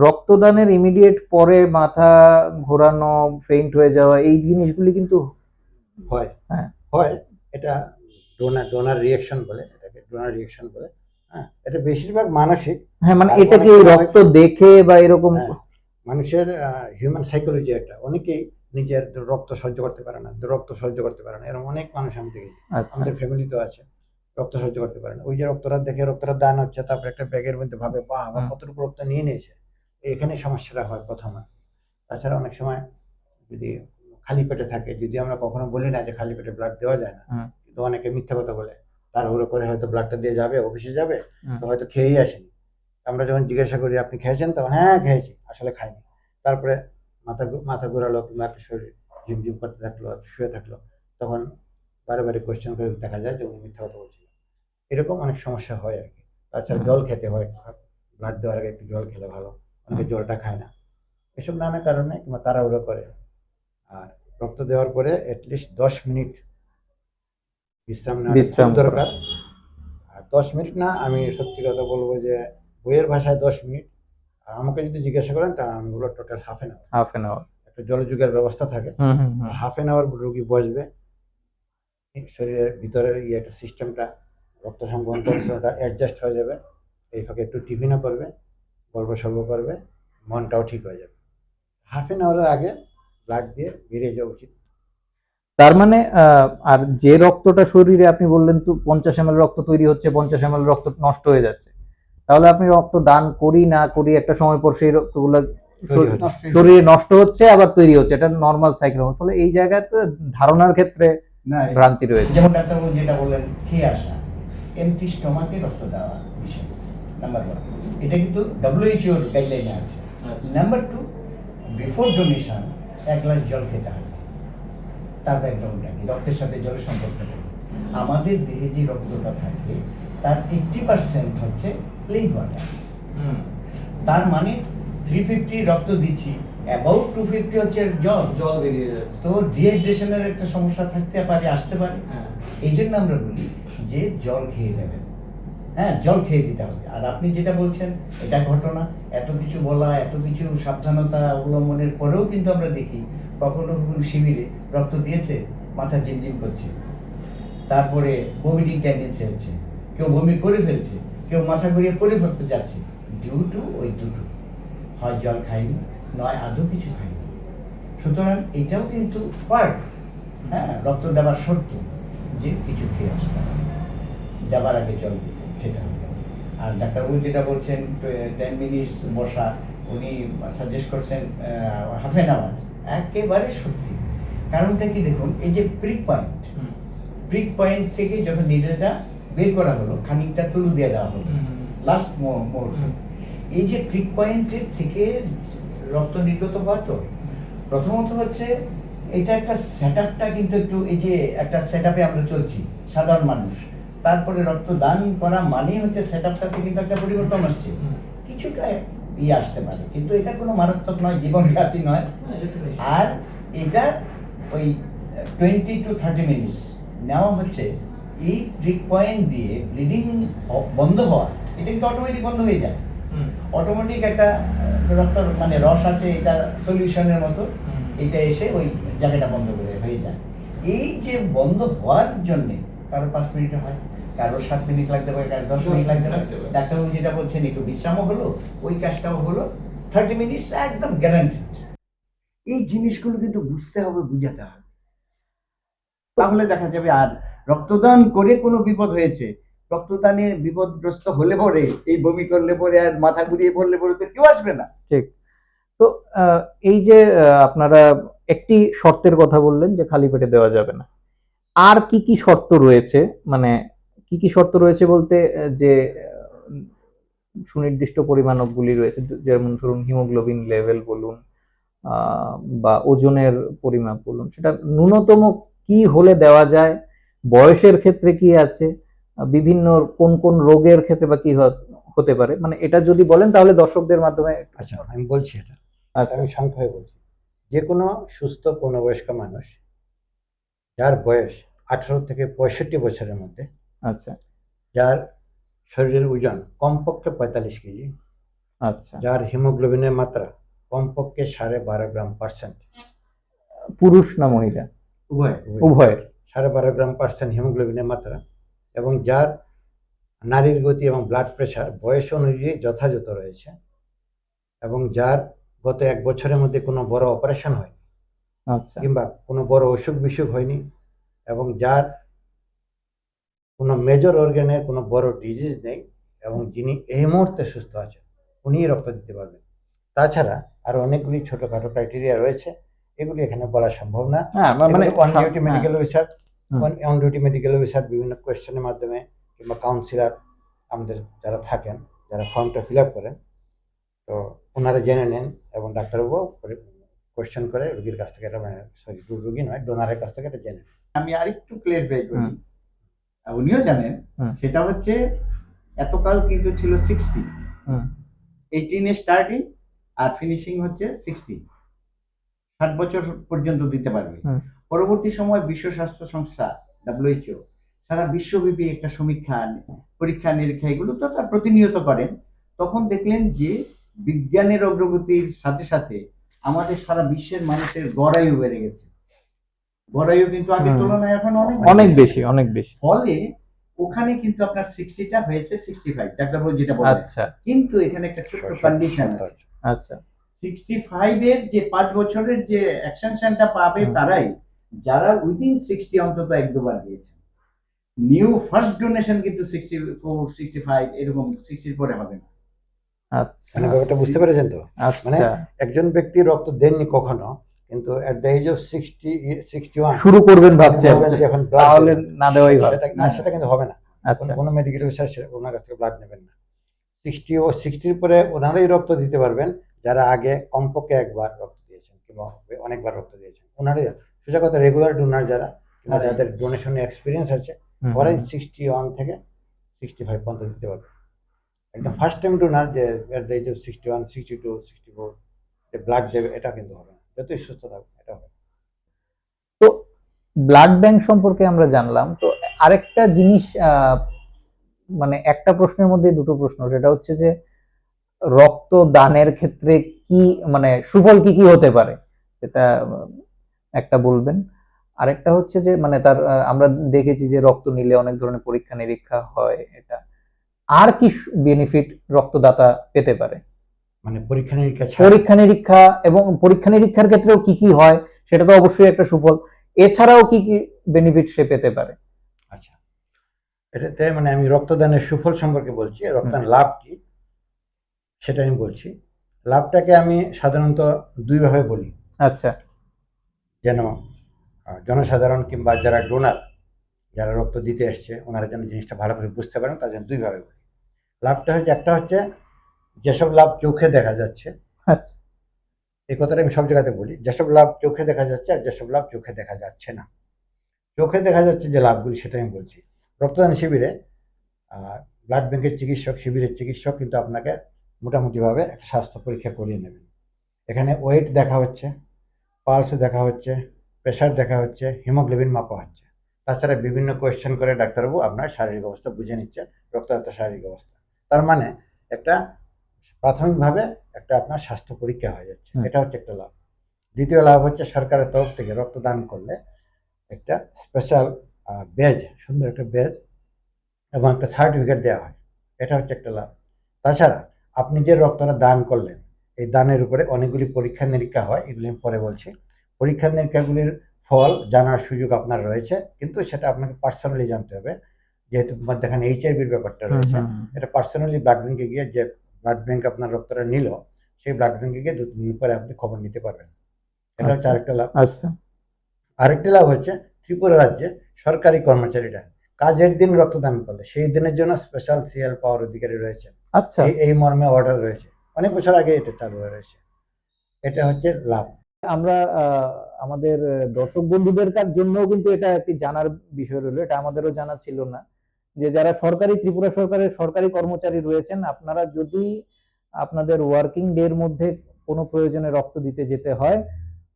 রক্তদানের ইমিডিয়েট পরে মাথা ঘোরানো, ফেইন্ট হয়ে যাওয়া, এই জিনিসগুলি কিন্তু হয় হ্যাঁ। হয় এটা ডোনার রিয়াকশন বলে, এটাকে ডোনার রিয়াকশন বলে। হ্যাঁ, এটা বেশিরভাগ মানসিক। হ্যাঁ, মানে আর এটা কি অনেক সময় রক্ত দেখে বা এরকম? হ্যাঁ, মানুষের হিউম্যান সাইকোলজি একটা, অনেকেই নিজের রক্ত সহ্য করতে পারে না, রক্ত সহ্য করতে পারে না, এরকম অনেক মানুষ আমি দেখেছি। আচ্ছা, আমাদের ফ্যামিলিতেও আছে, রক্ত সহ্য করতে পারে না। ওই যে রক্তটা দেখে, রক্তটা দান হচ্ছে, তারপর একটা ব্যাগের মধ্যে ভাবে বাহ আমার কতটুকু রক্ত নিয়ে নিয়েছে, এখানে সমস্যাটা হয় প্রথমে। তাছাড়া অনেক সময় যদি খালি পেটে থাকে, যদি আমরা কখনো বলি না যে খালি পেটে ব্লাড দেওয়া যায় না, কিন্তু অনেকে মিথ্যা কথা বলে, তাড়াহুড়ো করে হয়তো ব্লাডটা দিয়ে যাবে, অফিসে যাবে, তো হয়তো খেয়েই আসেনি। আমরা যখন জিজ্ঞাসা করি আপনি খেয়েছেন, তখন হ্যাঁ খেয়েছি, আসলে খাইনি। তারপরে মাথা ঘোরালো, কিংবা একটা শরীর ঝিমঝিম করতে থাকলো, শুয়ে থাকলো, তখন বারে বারে কোয়েশ্চেন করে দেখা যায় যে উনি মিথ্যা কথা বলছিল। এরকম অনেক সমস্যা হয় আর কি। তাছাড়া জল খেতে হয়, ব্লাড দেওয়ার আগে একটু জল খেলে ভালো, অনেকে জলটা খায় না, এসব নানা কারণে, কিংবা তাড়াহুড়ো করে। আর রক্ত দেওয়ার পরে অ্যাটলিস্ট 10 মিনিট বিশ্রাম নেওয়া বিশ্রাম খুব করা। দরকার। আর 10 মিনিট না, আমি সত্যি কথা বলবো যে বইয়ের ভাষায় 10 মিনিট, আর আমাকে যদি জিজ্ঞাসা করেন তা আমি বলবো total half an hour. Half an hour. একটা জলযোগের ব্যবস্থা থাকে, হাফ এন আওয়ার রোগী বসবে, শরীরের ভিতরের একটা সিস্টেমটা, রক্ত সংবহন তন্ত্রটা অ্যাডজাস্ট হয়ে যাবে, এই ফাঁকে একটু টিফিনও করবে, গল্প সল্প করবে, মনটাও ঠিক হয়ে যাবে। হাফ এন আওয়ারের আগে ব্লাড দিয়ে বেরিয়ে যাওয়া উচিত। তার মানে আর যে রক্তটা শরীরে আপনি বললেন তো 50 ml রক্ত তৈরি হচ্ছে, 50 ml রক্ত নষ্ট হয়ে যাচ্ছে, তাহলে আপনি রক্ত দান করি না করি একটা সময় পর সেই রক্তগুলো শরীরে নষ্ট হচ্ছে, আবার তৈরি হচ্ছে, এটা নর্মাল সাইকেল। ফলে এই জায়গাতে ধারণার ক্ষেত্রে না, ভ্রান্তি রয়েছে। যেমন ডাক্তারবাবু যেটা বললেন, খেয়ে আসা, এমটি স্টমাকে রক্ত দেওয়া বিষয় নাম্বার 1, এটা কিন্তু WHO গাইডলাইনে আছে। নাম্বার 2, বিফোর ডোনেশন 1 গ্লাস জল খেতে হবে, তার ব্যাকগ্রাউন্ডটা কি, রক্তের সাথে জলের সম্পর্ক থাকে। আমাদের দেহে যে রক্তটা থাকে তার 80% হচ্ছে প্লেন ওয়াটার। তার মানে 350 রক্ত দিচ্ছি, অ্যাবাউট 250 হচ্ছে জল। জল বেরিয়ে যাচ্ছে। তো ডিহাইড্রেশনের একটা সমস্যা থাকতে পারে, আসতে পারে। এই জন্য আমরা বলি যে জল খেয়ে দেবেন, হ্যাঁ জল খেয়ে দিতে হবে। আর আপনি যেটা বলছেন এটা ঘটনা, এত কিছু বলা, এত কিছু সাবধানতা অবলম্বনের পরেও কিন্তু আমরা দেখি কখনো কখনো শিবিরে রক্ত দিয়েছে, মাথা ঝিমঝিম করছে, তারপরে ভমিটিং টেন্ডেন্সি হচ্ছে, কেউ বমি করে ফেলছে, কেউ মাথা ঘুরিয়ে পড়ে ফেলতে যাচ্ছে, ডিউ টু ওই দুটো, হয় জল খায়নি, নয় আদৌ কিছু খায়নি। সুতরাং এটাও কিন্তু পার্ট, হ্যাঁ রক্ত দেওয়ার শর্ত যে কিছু খেয়ে আসতে হবে, দেওয়ার আগে জল খেতে হবে। আর ডাক্তারবাবু যেটা বলছেন 10 মিনিটস বসা, উনি সাজেস্ট করছেন হাফ এন আওয়ার, একেবারে সত্যি। কারণটা কি দেখুন, এই যে প্রিক পয়েন্ট থেকে যখন নিডলটা বের করা হলো, খানিকটা তুলু দিয়ে দেওয়া হলো লাস্ট মুহূর্তে, এই যে প্রিক পয়েন্টের থেকে রক্ত নির্গত হওয়া, তো প্রথমত হচ্ছে এটা একটা সেটআপটা কিন্তু একটু, এই যে একটা সেটআপে আমরা চলছি সাধারণ মানুষ, তারপরে রক্ত দান করা মানে হচ্ছে সেটআপটাতে কিন্তু একটা পরিবর্তন আসছে, কিছুটা আসতে পারে, কিন্তু এটা কোনো মারাত্মক নয়, জীবনঘাতী নয়। আর এটা ওই 20 to 30 মিনিটস নেওয়া হচ্ছে, এই প্রিক পয়েন্ট দিয়ে ব্লিডিং বন্ধ হওয়া, এটা কিন্তু অটোমেটিক বন্ধ হয়ে যায়। অটোমেটিক একটা রক্ত মানে রস আছে, এটা সলিউশনের মতো, এটা এসে ওই জায়গাটা বন্ধ করে হয়ে যায়। এই যে বন্ধ হওয়ার জন্যে কারো 5 মিনিট হয়, কারো 7 মিনিট লাগতে পারে, কারো 10 মিনিট লাগতে পারে। ডাক্তারবাবু যেটা বলছেন একটু বিশ্রামও হলো, ওই কাজটাও হলো, 30 মিনিটস একদম গ্যারান্টেড। এই জিনিসগুলো কিন্তু বুঝতে হবে, বুঝাতে হবে, তাহলে দেখা যাবে। আর রক্তদান করে কোনো বিপদ হয়েছে, রক্তদানে বিপদগ্রস্ত হলে পরে, এই বমি করলে পরে আর মাথা ঘুরিয়ে পড়লে পরে তো কেউ আসবে না। ঠিক। তো এই যে আপনারা একটি শর্তের কথা বললেন যে খালি পেটে দেওয়া যাবে না, আর কি কি শর্ত রয়েছে? মানে কি কি শর্ত রয়েছে বলতে যে সুনির্দিষ্ট পরিমাণকগুলি রয়েছে, যেমন ধরুন হিমোগ্লোবিন লেভেল বলুন বা ওজনের পরিমাপ বলুন, সেটা ন্যূনতম কি হলে দেওয়া যায়, বয়সের ক্ষেত্রে কি আছে, বিভিন্ন কোন কোন রোগের ক্ষেত্রে বা কি হতে পারে, মানে এটা যদি বলেন তাহলে দর্শকদের মাধ্যমে। আচ্ছা, আমি বলছি এটা, আচ্ছা আমি সংক্ষেপে বলছি। যে কোনো সুস্থ পূর্ণবয়স্ক মানুষ যার বয়স 18 থেকে 65 বছরের মধ্যে, আচ্ছা যার শরীরের ওজন কমপক্ষে 45 কেজি, আচ্ছা, যার হিমোগ্লোবিনের মাত্রা কমপক্ষে 12.5 গ্রাম পার্সেন্ট, পুরুষ না মহিলা? উভয়। উভয়ের। 12.5 গ্রাম পার্সেন্ট হিমোগ্লোবিনের মাত্রা, এবং যার নাড়ির গতি এবং ব্লাড প্রেশার বয়স অনুযায়ী যথাযথ রয়েছে, এবং যার গত 1 বছরের মধ্যে কোনো বড় অপারেশন হয় আচ্ছা কিংবা কোনো বড় অসুখ বিসুখ হয়নি, এবং যার কোনো মেজর অর্গানের কোনো বড় ডিজিজ নেই, এবং যিনি এই মুহূর্তে সুস্থ আছেন, উনিই রক্ত দিতে পারবেন। তাছাড়া আরো অনেকগুলি ছোটখাটো ক্রাইটেরিয়া রয়েছে, এগুলি এখানে বলা সম্ভব না। হ্যাঁ মানে on duty medical officer, hmm. On duty medical officer বিভিন্ন কোয়েশ্চেনের মাধ্যমে কিংবা কাউন্সিলর আমাদের যারা থাকেন, যারা ফর্মটা ফিল আপ করেন, তো ওনারা জেনে নেন, এবং ডাক্তারবাবু কোয়েশ্চেন করে রোগীর কাছ থেকে এটা, সরি রোগী নয়, ডোনারের কাছ থেকে এটা জেনে নেন। আমি আরেকটু ক্লিয়ারিফাই করি, উনিও জানেন, হুম। সেটা হচ্ছে এতকাল কিন্তু ছিল 60, হুম 18 স্টার্টিং আর ফিনিশিং হচ্ছে 60, 60 বছর পর্যন্ত দিতে পারবে। হুম। পরবর্তী সময় বিশ্ব স্বাস্থ্য সংস্থা WHO সারা বিশ্বব্যাপী একটা সমীক্ষা, পরীক্ষা নিরীক্ষা এগুলো তো তার প্রতিনিয়ত করেন। তখন দেখলেন যে বিজ্ঞানের অগ্রগতির সাথে সাথে আমাদের সারা বিশ্বের মানুষের গড়ায়ু বেড়ে গেছে। গড়ায়ু কিন্তু আগের হুম। তুলনায় এখন অনেক বেশি, অনেক বেশি। ফলে ওখানে কিন্তু আপনার 60টা হয়েছে 65, ডাক্তারবাবু যেটা বলেন। আচ্ছা কিন্তু এখানে একটা ছোট্ট কন্ডিশন আছে, আচ্ছা 65 এর যে 5 বছরের যে এক্সটেনশনটা পাবে হুম। তারাই, যারা উইদিন 60 অন্তত 1-2 বার দিয়েছেন। নিউ ফার্স্ট ডোনেশন কিন্তু 64, 65 এরকম 60 পরে হবে না। আচ্ছা মানে ব্যাপারটা বুঝতে পেরেছেন তো? মানে আচ্ছা, একজন ব্যক্তি রক্ত দেননি কখনো, কিন্তু এট দ্য এজ অফ 61 শুরু করবেন ভাবছেন, ভাববেন যে এখন blood তাহলে দেবেন। না দেওয়াই ভালো। সেটা কিন্তু হবে না। আচ্ছা কোনো মেডিকেল অফিসার ওনার কাছ থেকে ব্লাড নেবেন না। 60 পরে ওনারাই রক্ত দিতে পারবেন যারা আগে কমপক্ষে একবার রক্ত দিয়েছেন কিংবা অনেকবার রক্ত দিয়েছেন। ওনারাই সোজা কথা রেগুলার ডোনার যারা, কিংবা যাদের ডোনেশনে এক্সপিরিয়েন্স আছে, ওরাই 61 থেকে 65 পর্যন্ত দিতে পারবে। একদম ফার্স্ট টাইম ডোনার যে at the age of 61, 62, 64 blood দেবে, এটা কিন্তু হবে না, যতই সুস্থ থাকবে এটা হবে। তো ব্লাড ব্যাংক সম্পর্কে আমরা জানলাম, তো আরেকটা জিনিস, মানে একটা প্রশ্নের মধ্যে দুটো প্রশ্ন, সেটা হচ্ছে যে রক্ত দানের ক্ষেত্রে কি মানে সুফল কি কি হতে পারে, সেটা একটা বলবেন। আরেকটা হচ্ছে যে মানে তার আমরা দেখেছি যে রক্ত নিলে অনেক ধরনের পরীক্ষা নিরীক্ষা হয়, এটা আর কি বেনিফিট রক্তদাতা পেতে পারে? মানে পরীক্ষা নিরীক্ষা পরীক্ষা নিরীক্ষা এবং পরীক্ষা নিরীক্ষার ক্ষেত্রেও কি কি হয় সেটা তো অবশ্যই একটা সুফল, এছাড়াও কি কি বেনিফিট সে পেতে পারে? আচ্ছা, এটাতে মানে আমি রক্তদানের সুফল সম্পর্কে বলছি, রক্তদান লাভ কি সেটা আমি বলছি। লাভটাকে আমি সাধারণত দুইভাবে বলি, আচ্ছা যেন জনসাধারণ কিংবা যারা ডোনার, যারা রক্ত দিতে এসছে, ওনারা যেন জিনিসটা ভালো করে বুঝতে পারেন, তার জন্য দুইভাবে বলি। লাভটা হচ্ছে, একটা হচ্ছে যেসব লাভ চোখে দেখা যাচ্ছে, আচ্ছা এই কথাটা আমি সব জায়গাতে বলি, যেসব লাভ চোখে দেখা যাচ্ছে আর যেসব লাভ চোখে দেখা যাচ্ছে না। চোখে দেখা যাচ্ছে যে লাভগুলি সেটা আমি বলছি। রক্তদান শিবিরে ব্লাড ব্যাংকের চিকিৎসক, শিবিরের চিকিৎসক কিন্তু আপনাকে মোটামুটিভাবে একটা স্বাস্থ্য পরীক্ষা করিয়ে নেবেন। এখানে ওয়েট দেখা হচ্ছে, পালস দেখা হচ্ছে, প্রেশার দেখা হচ্ছে, হিমোগ্লোবিন মাপা হচ্ছে। তাছাড়া বিভিন্ন কোয়েশ্চেন করে ডাক্তারবাবু আপনার শারীরিক অবস্থা বুঝে নিচ্ছেন, রক্তদাতার শারীরিক অবস্থা। তার মানে একটা প্রাথমিকভাবে একটা আপনার স্বাস্থ্য পরীক্ষা হয়ে যাচ্ছে, এটা হচ্ছে একটা লাভ। দ্বিতীয় লাভ হচ্ছে সরকারের তরফ থেকে রক্তদান করলে একটা স্পেশাল ব্যাজ, সুন্দর একটা ব্যাজ এবং একটা সার্টিফিকেট দেওয়া হয়, এটা হচ্ছে একটা লাভ। তাছাড়া আপনি যে রক্তটা দান করলেন, এই দানের উপরে অনেকগুলি পরীক্ষা নিরীক্ষা হয়, এগুলি আমি পরে বলছি। পরীক্ষা নিরীক্ষাগুলির ফল জানার সুযোগ আপনার রয়েছে, কিন্তু সেটা আপনাকে পার্সোনালি জানতে হবে, যেহেতু মধ্যখানে HIVর ব্যাপারটা রয়েছে। এটা পার্সোনালি ব্লাড ব্যাংকে গিয়ে, যে ব্লাড ব্যাংক আপনার রক্তটা নিল, সেই ব্লাড ব্যাংকে গিয়ে 2-3 দিন পরে আপনি খবর নিতে পারবেন। এটা হচ্ছে আরেকটা লাভ। আচ্ছা আরেকটি লাভ হচ্ছে ত্রিপুরা রাজ্যে সরকারি কর্মচারীরা কাজের দিন রক্তদান করলে সেই দিনের জন্য স্পেশাল CL পাওয়ার অধিকারী রয়েছে। আচ্ছা এই মর্মে অর্ডার রয়েছে, অনেক বছর আগে এটা চালু হয়ে রয়েছে। এটা হচ্ছে লাভ। আমরা আমাদের দর্শক বন্ধুদের জন্যও কিন্তু এটা একটি জানার বিষয় রইলো, এটা আমাদেরও জানা ছিল না, যে যারা ত্রিপুরা সরকারের সরকারি কর্মচারী রয়েছেন, আপনারা যদি আপনাদের ওয়ার্কিং ডে এর মধ্যে কোনো প্রয়োজনে রক্ত দিতে যেতে হয়,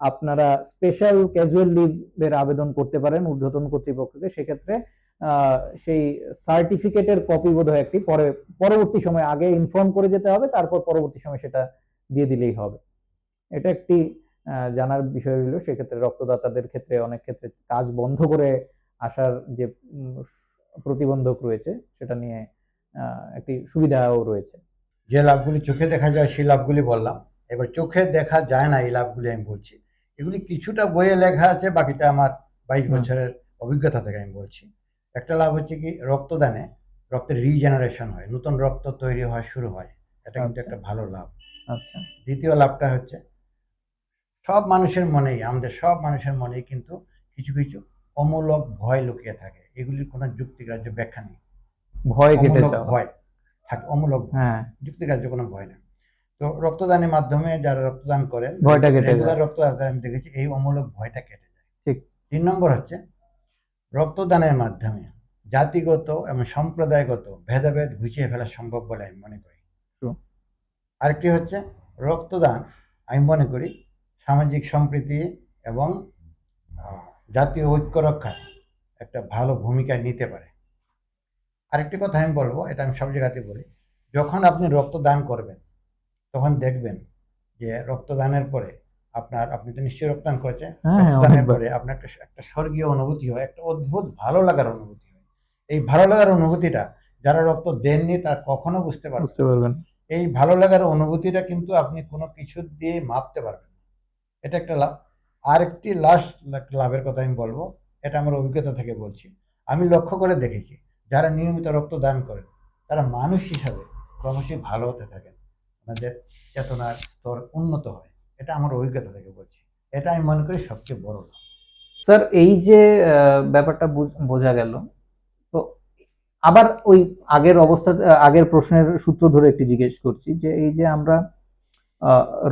আপনারা স্পেশাল ক্যাজুয়াল লিভের আবেদন করতে পারেন ঊর্ধ্বতন কর্তৃপক্ষকে। সেক্ষেত্রে সেই সার্টিফিকেটের কপি বোধহয় একটি পরবর্তী সময় আগে ইনফর্ম করে যেতে হবে, তারপর পরবর্তী সময় সেটা দিয়ে দিলেই হবে। এটা একটি জানার বিষয় রইল। সেক্ষেত্রে রক্তদাতাদের ক্ষেত্রে অনেক ক্ষেত্রে কাজ বন্ধ করে আসার যে প্রতিবন্ধক রয়েছে, সেটা নিয়ে একটি সুবিধাও রয়েছে। যে লাভগুলি চোখে দেখা যায় সেই লাভগুলি বললাম, এবার চোখে দেখা যায় না এই লাভগুলি আমি বলছি। এগুলি কিছুটা বইয়ে লেখা আছে, বাকিটা আমার 22 বছরের অভিজ্ঞতা থেকে আমি বলছি। একটা লাভ হচ্ছে কি, রক্তদানে রক্তের রিজেনারেশন হয়, নতুন রক্ত তৈরি হওয়া শুরু হয়, এটা কিন্তু একটা ভালো লাভ। আচ্ছা, দ্বিতীয় লাভটা হচ্ছে আমাদের সব মানুষের মনেই কিন্তু কিছু কিছু অমূলক ভয় লুকিয়ে থাকে, এগুলির কোনো যুক্তিগ্রাহ্য ব্যাখ্যা নেই। ভয় কেটে অমূলক যাওয়া। ভয় থাকে, অমূলক ভয়, হ্যাঁ, যুক্তিগ্রাহ্য কোনো ভয় নেই। তো রক্তদানের মাধ্যমে যারা রক্তদান করেন, ভয়টা কেটে যায়। রেগুলার রক্তদাতা আমি দেখেছি এই অমূলক ভয়টা কেটে যায়। ঠিক। 3 নম্বর হচ্ছে রক্তদানের মাধ্যমে জাতিগত এবং সম্প্রদায়গত ভেদাভেদ ঘুচিয়ে ফেলা সম্ভব বলে আমি মনে করি। True. আরেকটি হচ্ছে রক্তদান আমি মনে করি সামাজিক সম্প্রীতি এবং জাতীয় ঐক্য রক্ষায় একটা ভালো ভূমিকা নিতে পারে। আরেকটি কথা আমি বলবো, এটা আমি সব জায়গাতে বলি, যখন আপনি রক্তদান করবেন তখন দেখবেন যে রক্তদানের পরে আপনি তো নিশ্চয়ই রক্তদান করেছেন, হ্যাঁ, রক্তদানের অনেকবার। পরে আপনার একটা স্বর্গীয় অনুভূতি হয়, একটা অদ্ভুত ভালো লাগার অনুভূতি হয়। এই ভালো লাগার অনুভূতিটা যারা রক্ত দেননি তারা কখনো বুঝতে পারবেন। এই ভালো লাগার অনুভূতিটা কিন্তু আপনি কোনো কিছু দিয়ে মাপতে পারবেন না। এটা একটা লাভ। আরেকটি লাস্ট লাভের কথা আমি বলবো, এটা আমার অভিজ্ঞতা থেকে বলছি। আমি লক্ষ্য করে দেখেছি যারা নিয়মিত রক্তদান করেন তারা মানুষ হিসাবে ক্রমশই ভালো হতে থাকেন, আমাদের চেতনার স্তর উন্নত হয়। এটা আমার অভিজ্ঞতা থেকে বলছি, এটা আমি মনে করি সবচেয়ে বড় লাভ। স্যার, এই যে ব্যাপারটা বোঝা গেল, তো আবার ওই আগের প্রশ্নের সূত্র ধরে একটি জিজ্ঞেস করছি, যে এই যে আমরা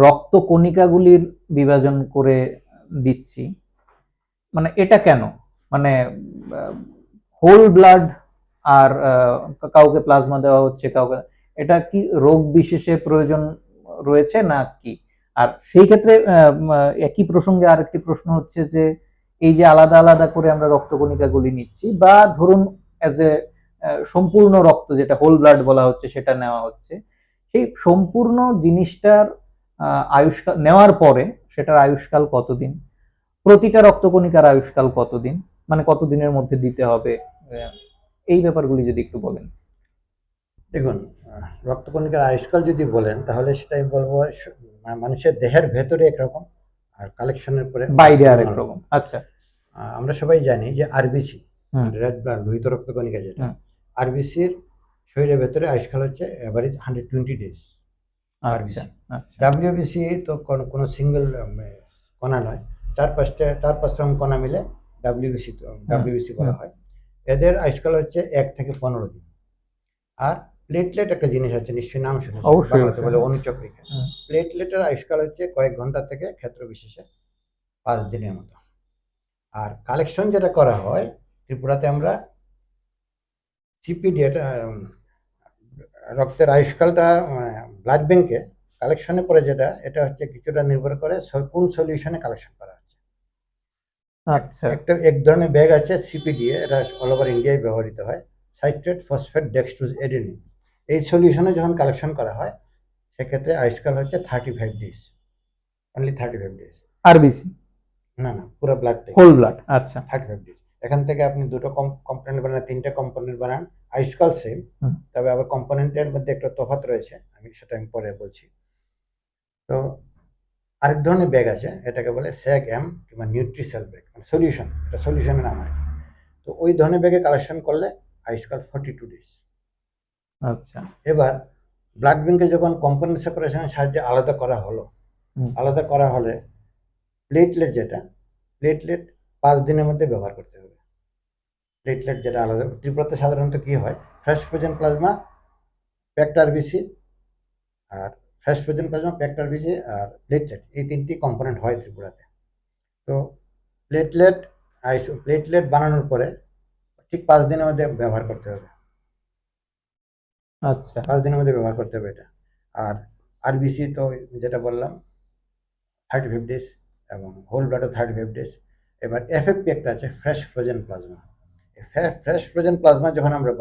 রক্ত কণিকাগুলির বিভাজন করে দিচ্ছি, মানে এটা কেন? মানে হোল ব্লাড আর কাউকে প্লাজমা দেওয়া হচ্ছে, কাউকে, এটা কি রোগ বিশেষে প্রয়োজন রয়েছে না কি? আর সেই ক্ষেত্রে একই প্রসঙ্গে আরেকটি প্রশ্ন হচ্ছে যে এই যে আলাদা আলাদা করে আমরা রক্তকণিকাগুলি নিচ্ছি, বা ধরুন অ্যাজ এ সম্পূর্ণ রক্ত যেটা হোল ব্লাড বলা হচ্ছে সেটা নেওয়া হচ্ছে, সেই সম্পূর্ণ জিনিসটার আয়ুষ্কাল নেওয়ার পরে সেটার আয়ুষ্কাল কতদিন? প্রতিটা রক্তকণিকার আয়ুষ্কাল কতদিন? মানে কতদিনের মধ্যে দিতে হবে? এই ব্যাপারগুলি যদি একটু বলেন। দেখুন, রক্তকণিকার আয়ুষ্কাল যদি বলেন তাহলে সেটা আমি বলবো মানুষের দেহের ভেতরে একরকম আর কালেকশনের পরে বাইরে আরেক রকম। আচ্ছা, আমরা সবাই জানি যে আরবিসি, রেড ব্লাড লোহিত রক্তকণিকা যেটা, আরবিসির শরীরের ভেতরে আয়ুষ্কাল হচ্ছে এভারেজ 120 ডেজ। আচ্ছা, আচ্ছা। ডাব্লিউবিসি তো কোনো সিঙ্গেল কণা নয়, চার পাঁচটা কণা মিলে ডাব্লিউবিসি বলা হয়। এদের আয়ুষ্কাল হচ্ছে 1 থেকে 15 দিন। আর প্লেটলেট একটা জিনিস আছে, নিশ্চয়ই নাম শুনেছেন, বাংলাতে বলে অনুচক্রিকা। প্লেটলেটের আয়ুষ্কাল হচ্ছে কয়েক ঘন্টা থেকে ক্ষেত্র বিশেষে 5 দিনের মতো। আর কালেকশন যেটা করা হয় ত্রিপুরাতে, আমরা সিপিডি, এটা রক্তের আয়ুষ্কালটা ব্লাড ব্যাংকে কালেকশনে পরে যেটা, এটা হচ্ছে কিছুটা নির্ভর করে কোন সলিউশনে কালেকশন করা হচ্ছে। আচ্ছা, এক ধরনের ব্যাগ আছে সিপিডিএ, এটা অল ওভার ইন্ডিয়ায় ব্যবহৃত হয়, সাইট্রেট ফসফেট ডেক্সট্রোজ এডেনিন। এই সলিউশনে যখন কালেকশন করা হয় সেক্ষেত্রে আয়ুষ্কাল হচ্ছে 35 ডেজ, অনলি 35 ডেজ। আরবিসি না, পুরো ব্লাড, হোল ব্লাড। আচ্ছা, 35 ডেজ। এখান থেকে আপনি দুটো কম্পোনেন্ট বানান, 3টে কম্পোনেন্ট বানান, আয়ুষ্কাল সেম, তবে আবার কম্পোনেন্টের মধ্যে একটা তফাৎ রয়েছে, সেটা আমি পরে বলছি। তো আরেক ধরনের ব্যাগ আছে, এটাকে বলে স্যাগ এম কিংবা নিউট্রিসেল ব্যাগ, মানে সলিউশন, এটা সলিউশনের নাম হয়। তো ওই ধরনের ব্যাগে কালেকশন করলে আয়ুষ্কাল 42 ডেজ। আচ্ছা। এবার ব্লাড ব্যাংকে যখন কম্পোনেন্ট সেপারেশনের সাহায্যে আলাদা করা হলে প্লেটলেট 5 দিনের মধ্যে ব্যবহার করতে হবে। প্লেটলেট যেটা আলাদা, ত্রিপুরাতে সাধারণত কি হয়, fresh frozen plasma, packed RBC আর fresh frozen plasma, packed RBC আর প্লেটলেট, এই 3টি কম্পোনেন্ট হয় ত্রিপুরাতে। তো প্লেটলেট বানানোর পরে ঠিক 5 দিনের মধ্যে ব্যবহার করতে হবে, আচ্ছা 5 দিনের মধ্যে ব্যবহার করতে হবে এটা। আর আরবিসি তো যেটা বললাম 35 ডেজ এবং হোল ব্লাডও 35 ডেজ। এবার এফএফপি একটা আছে, fresh frozen plasma. Fresh frozen plasma যখন আমরা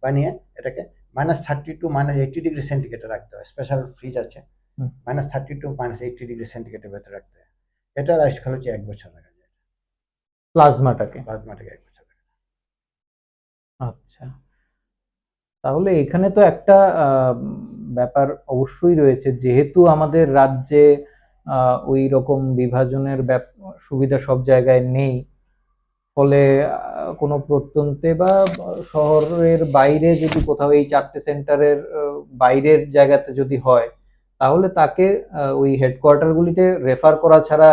বানিয়ে এটাকে -30 টু -80 ডিগ্রি সেন্টিগ্রেডে রাখতে হয়। স্পেশাল ফ্রিজ আছে, -30 টু -80 ডিগ্রি সেন্টিগ্রেডের ভেতরে রাখতে হয়। এটার আয়ুষ্কাল হচ্ছে 1 বছর লাগে, প্লাজমাটাকে। প্লাজমাটাকে 1 বছর লাগে। আচ্ছা, তাহলে এখানে তো একটা ব্যাপার অবশ্যই রয়েছে, যেহেতু আমাদের রাজ্যে ওই রকম বিভাজনের সুবিধা সব জায়গায় নেই, ফলে কোনো প্রত্যন্তে বা শহরের বাইরে যদি কোথাও এই 4টে সেন্টারের বাইরের জায়গাতে যদি হয়, তাহলে তাকে ওই হেডকোয়ার্টারগুলিতে রেফার করা ছাড়া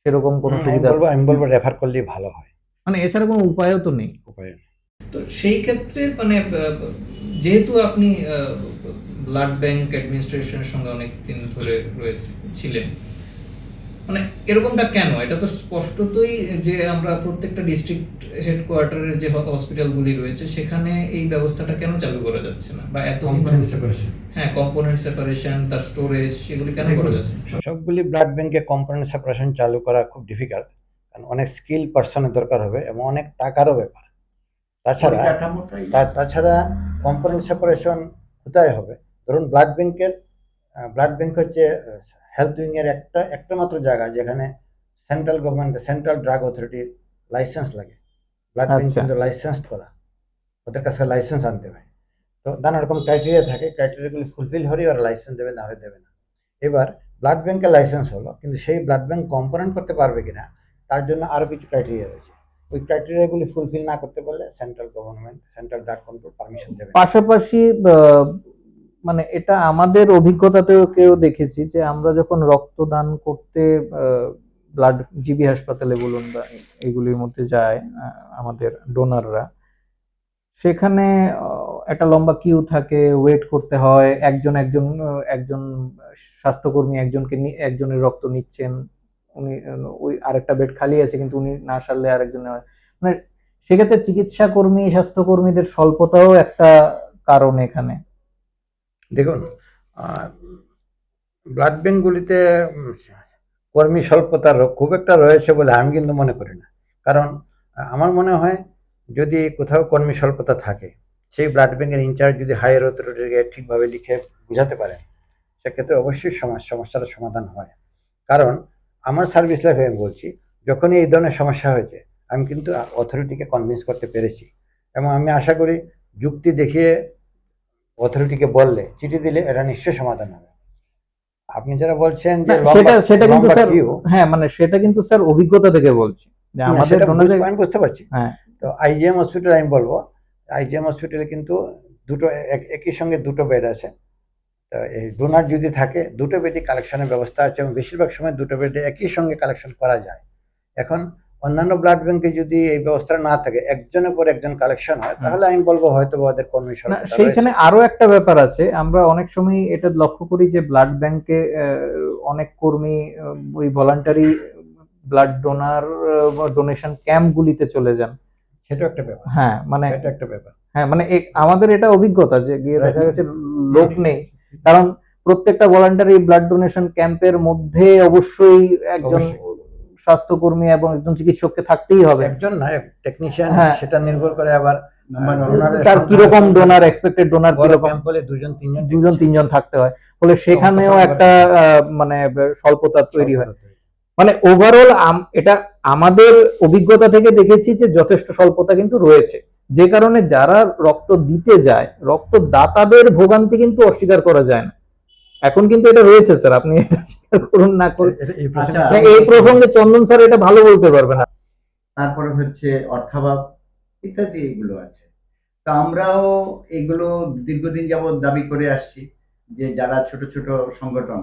সেরকম কোনো সুবিধা, আমি বলবো রেফার করলেই ভালো হয়, মানে এছাড়া কোনো উপায়ও তো নেই। উপায় নেই। তো সেই ক্ষেত্রে মানে যেহেতু আপনি ব্লাড ব্যাংক অ্যাডমিনিস্ট্রেশনের সঙ্গে অনেক দিন ধরে ছিলেন, মানে এরকমটা কেন? এটা তো স্পষ্টতই যে আমরা প্রত্যেকটা ডিস্ট্রিক্ট হেডকোয়ার্টারের যে হসপিটালগুলি রয়েছে সেখানে এই ব্যবস্থাটা কেন চালু করা যাচ্ছে না, বা এত হ্যাঁ কম্পোনেন্ট সেপারেশন, তার স্টোরেজ, সেগুলি কেন করা যাচ্ছে না? সবগুলি ব্লাড ব্যাংকে কম্পোনেন্ট সেপারেশন চালু করা খুব ডিফিকাল্ট, কারণ অনেক স্কিল পার্সনের দরকার হবে এবং অনেক টাকারও ব্যাপার। পরিকাঠামোটাই তাছাড়া কম্পোনেন্ট সেপারেশন কোথায় হবে? ধরুন ব্লাড ব্যাংক হচ্ছে হেলথ উইং এর একটা মাত্র জায়গা যেখানে সেন্ট্রাল গভর্নমেন্ট, সেন্ট্রাল ড্রাগ অথরিটির লাইসেন্স লাগে। ব্লাড ব্যাংক আচ্ছা। কিন্তু লাইসেন্স করা, ওদের কাছে লাইসেন্স আনতে হয়। তো নানা রকম ক্রাইটেরিয়া থাকে, ক্রাইটেরিয়াগুলি ফুলফিল হলেই ওরা লাইসেন্স দেবে, না হলে দেবে না। এবার ব্লাড ব্যাংকের লাইসেন্স হলো, কিন্তু সেই ব্লাড ব্যাংক কম্পোনেন্ট করতে পারবে কিনা তার জন্য আরও কিছু ক্রাইটেরিয়া রয়েছে। ওই ক্রাইটেরিয়াগুলি ফুলফিল না করতে পারলে central government, central drug control permission দেবে না। পাশাপাশি মানে এটা আমাদের অভিজ্ঞতাতেও দেখেছি যে আমরা যখন রক্তদান করতে ব্লাড জিবি হাসপাতালে বলুন বা এগুলির মধ্যে যায় আমাদের ডোনাররা, সেখানে একটা লম্বা কিউ থাকে, ওয়েট করতে হয়, একজন স্বাস্থ্যকর্মী একজনের রক্ত নিচ্ছেন, উনি ওই আরেকটা বেড খালি আছে কিন্তু উনি না সারলে আরেকজনের হয়, মানে সেক্ষেত্রে চিকিৎসা কর্মী, স্বাস্থ্যকর্মীদের স্বল্পতাও একটা কারণ এখানে। দেখুন, ব্লাড ব্যাংকগুলিতে কর্মী স্বল্পতা খুব একটা রয়েছে বলে আমি কিন্তু মনে করি না। কারণ আমার মনে হয় যদি কোথাও কর্মী স্বল্পতা থাকে, সেই ব্লাড ব্যাংকের ইনচার্জ যদি হায়ার অথরিটিকে ঠিকভাবে লিখে বোঝাতে পারে, সেক্ষেত্রে অবশ্যই সমস্যার সমাধান হয়। কারণ আমার সার্ভিস লাইফে আমি বলছি, যখনই এই ধরনের সমস্যা হয়েছে আমি কিন্তু অথরিটিকে কনভিন্স করতে পেরেছি, এবং আমি আশা করি যুক্তি দেখিয়ে অথরিটিকে বললে, চিঠি দিলে এটা নিশ্চয়ই সমাধান হবে। আপনি যারা বলছেন যে সেটা কিন্তু স্যার, হ্যাঁ মানে সেটা কিন্তু স্যার অভিজ্ঞতা থেকে বলছি যে আমাদের আমি বুঝতে পারছি। হ্যাঁ, তো আইজিএম হসপিটাল আমি বলবো, আইজিএম হসপিটালে কিন্তু দুটো একই সঙ্গে দুটো বেড আছে। তো এই ডোনার যদি থাকে, দুটো বেডই কালেকশনের ব্যবস্থা আছে, এবং বেশিরভাগ সময় দুটো বেডে একই সঙ্গে কালেকশন করা যায়। এখন অন্যান্য ব্লাড ব্যাংকে যদি এই ব্যবস্থা না থাকে, একজনের পর একজন কালেকশন হয়, তাহলে আমি বলবো হয়তো ওদের কর্মী স্বল্পতা। সেইখানে আরো একটা ব্যাপার আছে, আমরা অনেক সময় এটা লক্ষ্য করি যে ব্লাড ব্যাংকে অনেক কর্মী ওই ভলান্টারি ব্লাড ডোনেশন ক্যাম্পগুলিতে চলে যান, সেটা একটা ব্যাপার। হ্যাঁ মানে এটা একটা ব্যাপার, হ্যাঁ মানে আমাদের এটা অভিজ্ঞতা যে গিয়ে দেখা গেছে লোক নেই, কারণ প্রত্যেকটা ভলান্টারি ব্লাড ডোনেশন ক্যাম্পের মধ্যে অবশ্যই একজন স্বাস্থ্যকর্মী এবং একজন চিকিৎসককে থাকতেই হবে, একজন না টেকনিশিয়ান, হ্যাঁ। সেটা নির্ভর করে আবার তার কিরকম ডোনার, এক্সপেক্টেড ডোনার কিরকম, বলে দুজন তিনজন থাকতে হয়, ফলে সেখানেও একটা মানে স্বল্পতা তৈরি হয়। মানে ওভারঅল এটা আমাদের অভিজ্ঞতা থেকে দেখেছি যে যথেষ্ট স্বল্পতা কিন্তু রয়েছে, যে কারণে যারা রক্ত দিতে যায়, রক্তদাতাদের ভোগান্তি কিন্তু অস্বীকার করা যায় না। এখন কিন্তু এটা রয়েছে স্যার, আপনি এটা স্বীকার করুন না করুন, এই প্রসঙ্গে চন্দন স্যার এটা ভালো বলতে পারবে না। তারপরে হচ্ছে অর্থাভাব ইত্যাদি এগুলো আছে। তো আমরাও এগুলো দীর্ঘদিন যাবৎ দাবি করে আসছি যে যারা ছোট ছোট সংগঠন,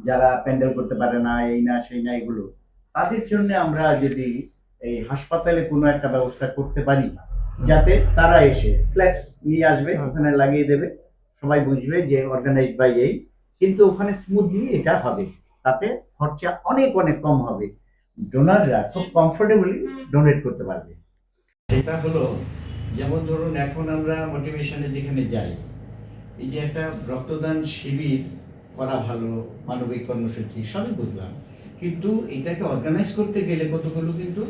যারা প্যান্ডেল করতে পারে না, এই না সেই না, এগুলো তাদের জন্য আমরা যদি এই হাসপাতালে কোনো একটা ব্যবস্থা করতে পারি, যাতে তারা এসে ফ্ল্যাক্স নিয়ে আসবে, ওখানে লাগিয়ে দেবে, সবাই বুঝবে যে অর্গানাইজড বাই এই, কিন্তু ওখানে স্মুথলি এটা হবে, তাতে খরচা অনেক অনেক কম হবে, ডোনাররা খুব কমফোর্টেবলি ডোনেট করতে পারবে। সেটা হলো, যেমন ধরুন এখন আমরা মোটিভেশনে যেখানে যাই, এই যে একটা রক্তদান শিবির করা ভালো, মানবিক কর্মসূচি সবই বুঝলাম, কিন্তু এটাকে অর্গানাইজ করতে গেলে কতগুলো কিন্তু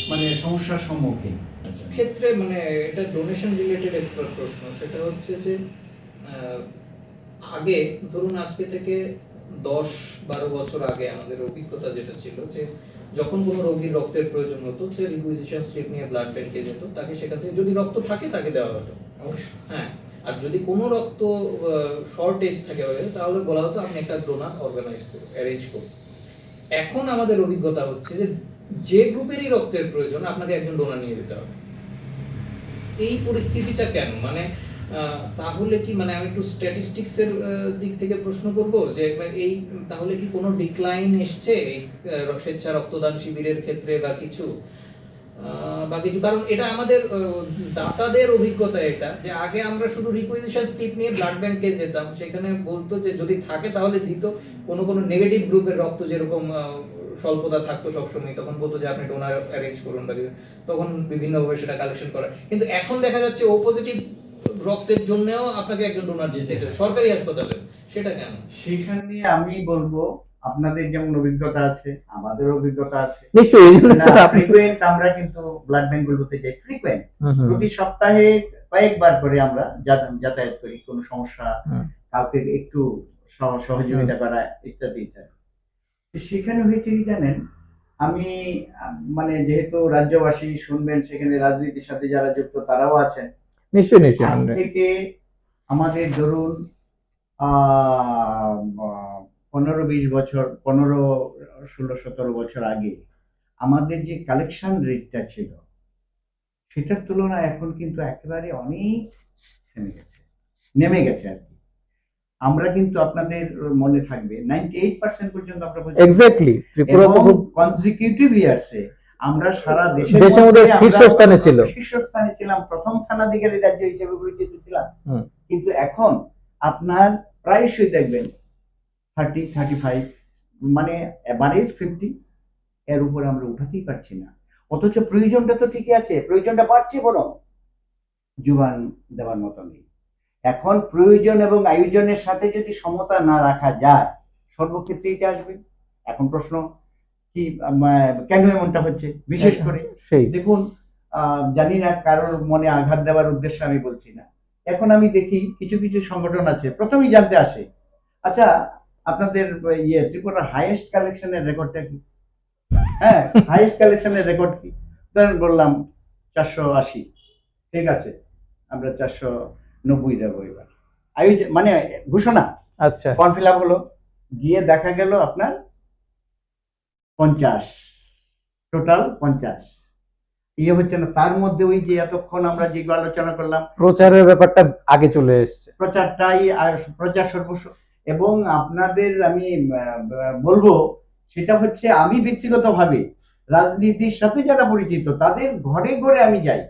মানে সমস্যার সম্মুখীন। ক্ষেত্রে মানে এটা ডোনেশন রিলেটেড একটা প্রশ্ন, সেটা হচ্ছে যে আগে ধরুন আজকে থেকে 10-12 বছর আগে আমাদের অভিজ্ঞতা যেটা ছিল যে যখন কোনো রোগীর রক্তের প্রয়োজন হতো, সে রিকুইজিশন স্লিপ নিয়ে ব্লাড ব্যাংকে যেত, তাকে সেখান থেকে যদি রক্ত থাকে তাকে দেওয়া হতো। হ্যাঁ, আর যদি কোনো রক্ত শর্টেজ থাকে তাহলে বলা হতো আপনি একটা ডোনার অর্গানাইজ করুন, অ্যারেঞ্জ করুন। এখন আমাদের অভিজ্ঞতা হচ্ছে যে যে গ্রুপেরই রক্তের প্রয়োজন আপনাকে একজন ডোনার নিয়ে যেতে হবে। এই পরিস্থিতিটা কেন? মানে তাহলে কি, মানে আমি একটু স্ট্যাটিস্টিক্সের দিক থেকে প্রশ্ন করব যে এই তাহলে কি কোনো ডিক্লাইন এসছে এই স্বেচ্ছা রক্তদান শিবিরের ক্ষেত্রে বা কিছু কারণ এটা আমাদের দাতাদের অভিজ্ঞতা এটা, যে আগে আমরা শুধু রিকুইজিশন স্লিপ নিয়ে ব্লাড ব্যাংকে যেতাম, সেখানে বলতো যে যদি থাকে তাহলে দিত। কোনো নেগেটিভ গ্রুপের রক্ত যেরকম স্বল্পতা থাকতো সবসময়, তখন বলতো যে আপনি ডোনার অ্যারেঞ্জ করুন, বা তখন বিভিন্নভাবে সেটা কালেকশন করা। কিন্তু এখন দেখা যাচ্ছে ও পজিটিভ রক্তের জন্যও আপনাকে একজন ডোনার দিতে হবে সরকারি হাসপাতালে, সেটা কেন? সেখানে আমি বলবো, আপনাদের যেমন অভিজ্ঞতা আছে আমাদের অভিজ্ঞতা আছে নিশ্চয়ই, এই জন্য স্যার আপনি ফ্রিকোয়েন্ট, আমরা কিন্তু ব্লাড ব্যাংক গুলোতে যাই ফ্রিকোয়েন্ট, প্রতি সপ্তাহে কয়েকবার করে আমরা যাতায়াত করি, কোনো সমস্যা, কাউকে একটু সহযোগিতা করা ইত্যাদি ইত্যাদি। সেখানে হয়েছে কি জানেন, আমি মানে যেহেতু রাজ্যবাসী শুনবেন, সেখানে রাজনীতির সাথে যারা যুক্ত তারাও আছেন, নিশ্চয়ই আজ থেকে আমাদের ধরুন 15-20 বছর, 15-16-17 বছর আগে আমাদের যে কালেকশন রেটটা ছিল, সেটার তুলনায় এখন কিন্তু একেবারে অনেক নেমে গেছে আর কি। আমরা কিন্তু আপনাদের মনে থাকবে 98% পর্যন্ত আমরা এক্স্যাক্টলি ত্রিপুরা তো খুব কনজিকিউটিভ ইয়ার্সে আমরা সারা দেশের মধ্যে শীর্ষস্থানে ছিলাম, প্রথম স্থানাধিকারী রাজ্য হিসেবে পরিচিত ছিলাম। কিন্তু এখন আপনার প্রায়শই দেখবেন 30-35, মানে এভারেজ 50, এর উপর আমরা উঠাতেই পারছি না। অথচ প্রয়োজনটা তো ঠিকই আছে, প্রয়োজনটা বাড়ছে, বরং যোগান দেওয়ার মতো নেই। এখন প্রয়োজন এবং আয়োজনের সাথে যদি সমতা না রাখা যায়, সর্বক্ষেত্রে এটা আসবে। এখন প্রশ্ন কি, কেন এমনটা হচ্ছে? বিশেষ করে দেখুন, জানি না, কারোর মনে আঘাত দেওয়ার উদ্দেশ্যে আমি বলছি না, এখন আমি দেখি কিছু কিছু সংগঠন আছে, প্রথমেই জানতে আসে, আচ্ছা আপনাদের ত্রিপুরার হাইয়েস্ট কালেকশনের রেকর্ডটা কি? হ্যাঁ, হাইয়েস্ট কালেকশনের রেকর্ড কি? ধরেন বললাম 480, ঠিক আছে, আমরা 490 দেবো এবার, মানে ঘোষণা, আচ্ছা, ফর্ম ফিল আপ হলো, গিয়ে দেখা গেল আপনার 50, টোটাল 50 হচ্ছে না। তার মধ্যে ওই যে এতক্ষণ আমরা যেগুলো আলোচনা করলাম, প্রচারের ব্যাপারটা আগে চলে এসছে, প্রচারটাই আর প্রচার সর্বস্ব। এবং আপনাদের আমি বলবো, সেটা হচ্ছে আমি ব্যক্তিগতভাবে রাজনীতির সাথে যারা পরিচিত তাদের ঘরে ঘরে আমি যাই,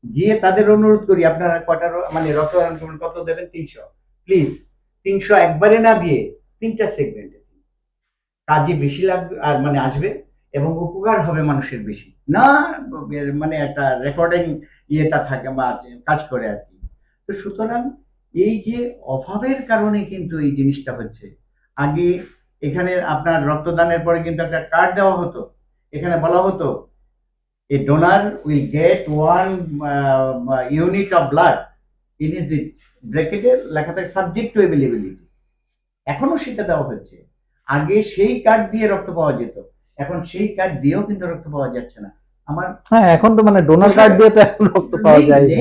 গিয়ে তাদের অনুরোধ করি, আপনারা কটা মানে রক্তদান করবেন, কত দেবেন? 300, প্লিজ 300 একবারে না দিয়ে 3টা সেগমেন্টে, কাজে বেশি লাগবে আর মানে আসবে এবং উপকার হবে মানুষের বেশি, না মানে একটা রেকর্ডিং ইয়েটা থাকে বা কাজ করে আর কি। তো সুতরাং এই যে অভাবের কারণে কিন্তু এই জিনিসটা হচ্ছে। আগে এখানে আপনার রক্তদানের পরে কিন্তু একটা কার্ড দেওয়া হতো, এখানে বলা হতো a donor will get 1 unit of blood in is ব্র্যাকেটে লেখা থাকে সাবজেক্ট টু অ্যাভেলেবিলিটি। এখনো সেটা দেওয়া হচ্ছে। আগে সেই কার্ড দিয়ে রক্ত পাওয়া যেত, এখন সেই কার্ড দিয়েও কিন্তু রক্ত পাওয়া যাচ্ছে না। হ্যাঁ, এখন তো মানে ডোনার কার্ড দিয়ে তো এখন রক্ত পাওয়া যায় না,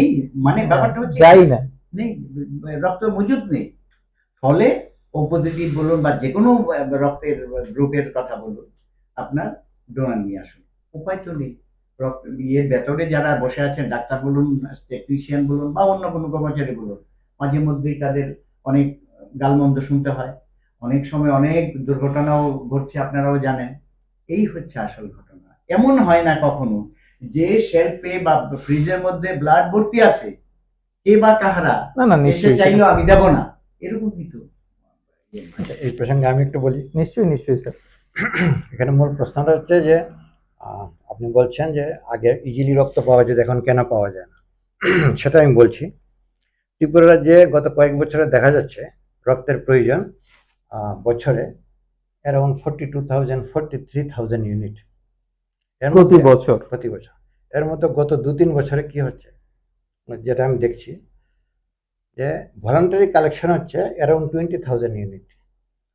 মানে ব্যাপারটা হচ্ছে যাই না, নেই, রক্ত মজুদ নেই। ফলে ও পজিটিভ বলুন বা যে কোনো রক্তের গ্রুপের কথা বলুন, আপনার ডোনার নিয়ে আসুন, উপায় তো নেই। ইয়ের ভেতরে যারা বসে আছেন, ডাক্তার বলুন, টেকনিশিয়ান বলুন বা অন্য কোনো কর্মচারী বলুন, মাঝে মধ্যেই তাদের অনেক গালমন্দ শুনতে হয়, অনেক সময় অনেক দুর্ঘটনাও ঘটছে, আপনারাও জানেন। এই হচ্ছে আসল ঘটনা। এমন হয় না কখনো যে শেলফে বা ফ্রিজের মধ্যে ব্লাড ভর্তি আছে, কে বা কাহারা এসে চাইলো আমি দেব না, এরকম কিন্তু আচ্ছা, এই প্রসঙ্গে আমি একটু বলি। নিশ্চয়ই নিশ্চয়ই স্যার। এখানে মূল প্রশ্নটা হচ্ছে যে আপনি বলছেন যে আগে ইজিলি রক্ত পাওয়া যেত, এখন কেন পাওয়া যায় না? সেটা আমি বলছি। ত্রিপুরা রাজ্যে গত কয়েক বছরে দেখা যাচ্ছে রক্তের প্রয়োজন বছরে অ্যারাউন্ড 43,000 ইউনিট প্রতি বছর। এর মধ্যে গত 2-3 বছরে কি হচ্ছে, যেটা আমি দেখছি যে ভলান্টারি কালেকশন হচ্ছে অ্যারাউন্ড 20,000 ইউনিট,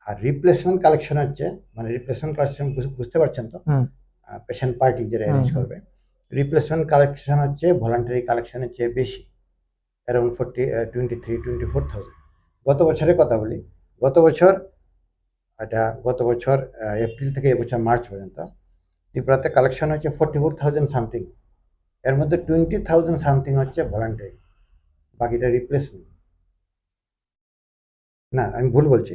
আর রিপ্লেসমেন্ট কালেকশন হচ্ছে, মানে রিপ্লেসমেন্ট কালেকশন বুঝতে পারছেন তো, পেশেন্ট পার্টি যেটা অ্যারেঞ্জ করবে, রিপ্লেসমেন্ট কালেকশন হচ্ছে ভলান্টারি কালেকশনের চেয়ে বেশি, অ্যারাউন্ড 23-24,000। গত বছরের কথা বলি, গত বছর এপ্রিল থেকে এবছর মার্চ পর্যন্ত ত্রিপুরাতে কালেকশন হচ্ছে 44,000 সামথিং। এর মধ্যে 20,000 সামথিং হচ্ছে ভলান্টারি, বাকিটা রিপ্লেসমেন্ট। না, আমি ভুল বলছি,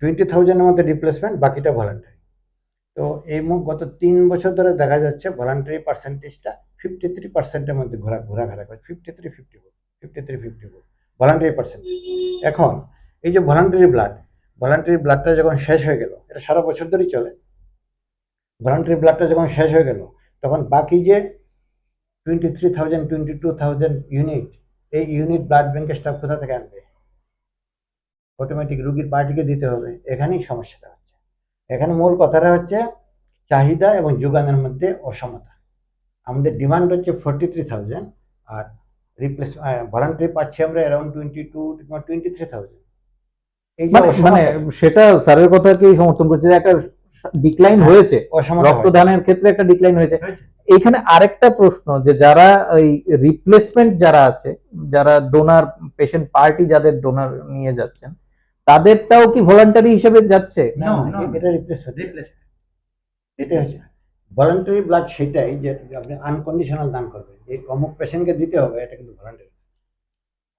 20,000-এর মধ্যে রিপ্লেসমেন্ট, বাকিটা ভলান্টারি। তো এই গত 3 বছর ধরে দেখা যাচ্ছে ভলান্টারি পার্সেন্টেজটা 53%-এর মধ্যে ঘোরাঘেরা করে, 53-54 ভলান্টারি পার্সেন্টেজ। এখন এই যে ভলান্টারি ব্লাডটা যখন শেষ হয়ে গেল, এটা সারা বছর ধরেই চলে, ভলান্টারি ব্লাডটা যখন শেষ হয়ে গেল, তখন বাকি যে 23,000-22,000 ইউনিট, এই ইউনিট ব্লাড ব্যাংকের স্টাফ কোথা থেকে আনবে? অটোমেটিক রুগীর পার্টিকে দিতে হবে। এখানেই সমস্যাটা হচ্ছে। এখানে মূল কথাটা হচ্ছে চাহিদা এবং যোগানের মধ্যে অসমতা। আমাদের ডিমান্ড হচ্ছে 43,000, আর ভলান্টারি পাচ্ছি আমরা অ্যারাউন্ড 22-23,000। এই যে মানে সেটা স্যারের কথা কি সমর্থন করছে, যে একটা ডিক্লাইন হয়েছে, রক্তদানের ক্ষেত্রে একটা ডিক্লাইন হয়েছে। এইখানে আরেকটা প্রশ্ন, যে যারা ওই রিপ্লেসমেন্ট যারা আছে, যারা ডোনার পেশেন্ট পার্টি যাদের ডোনার নিয়ে যাচ্ছেন, তাদেরটাও কি ভলান্টারি হিসেবে যাচ্ছে? না, এটা রিপ্লেসমেন্ট। এটা হচ্ছে ভলান্টারি ব্লাড, সেটাই যে আপনি আনকন্ডিশনাল দান করবেন, যে অমুক পেশেন্টকে দিতে হবে, এটা কিন্তু ভলান্টারি।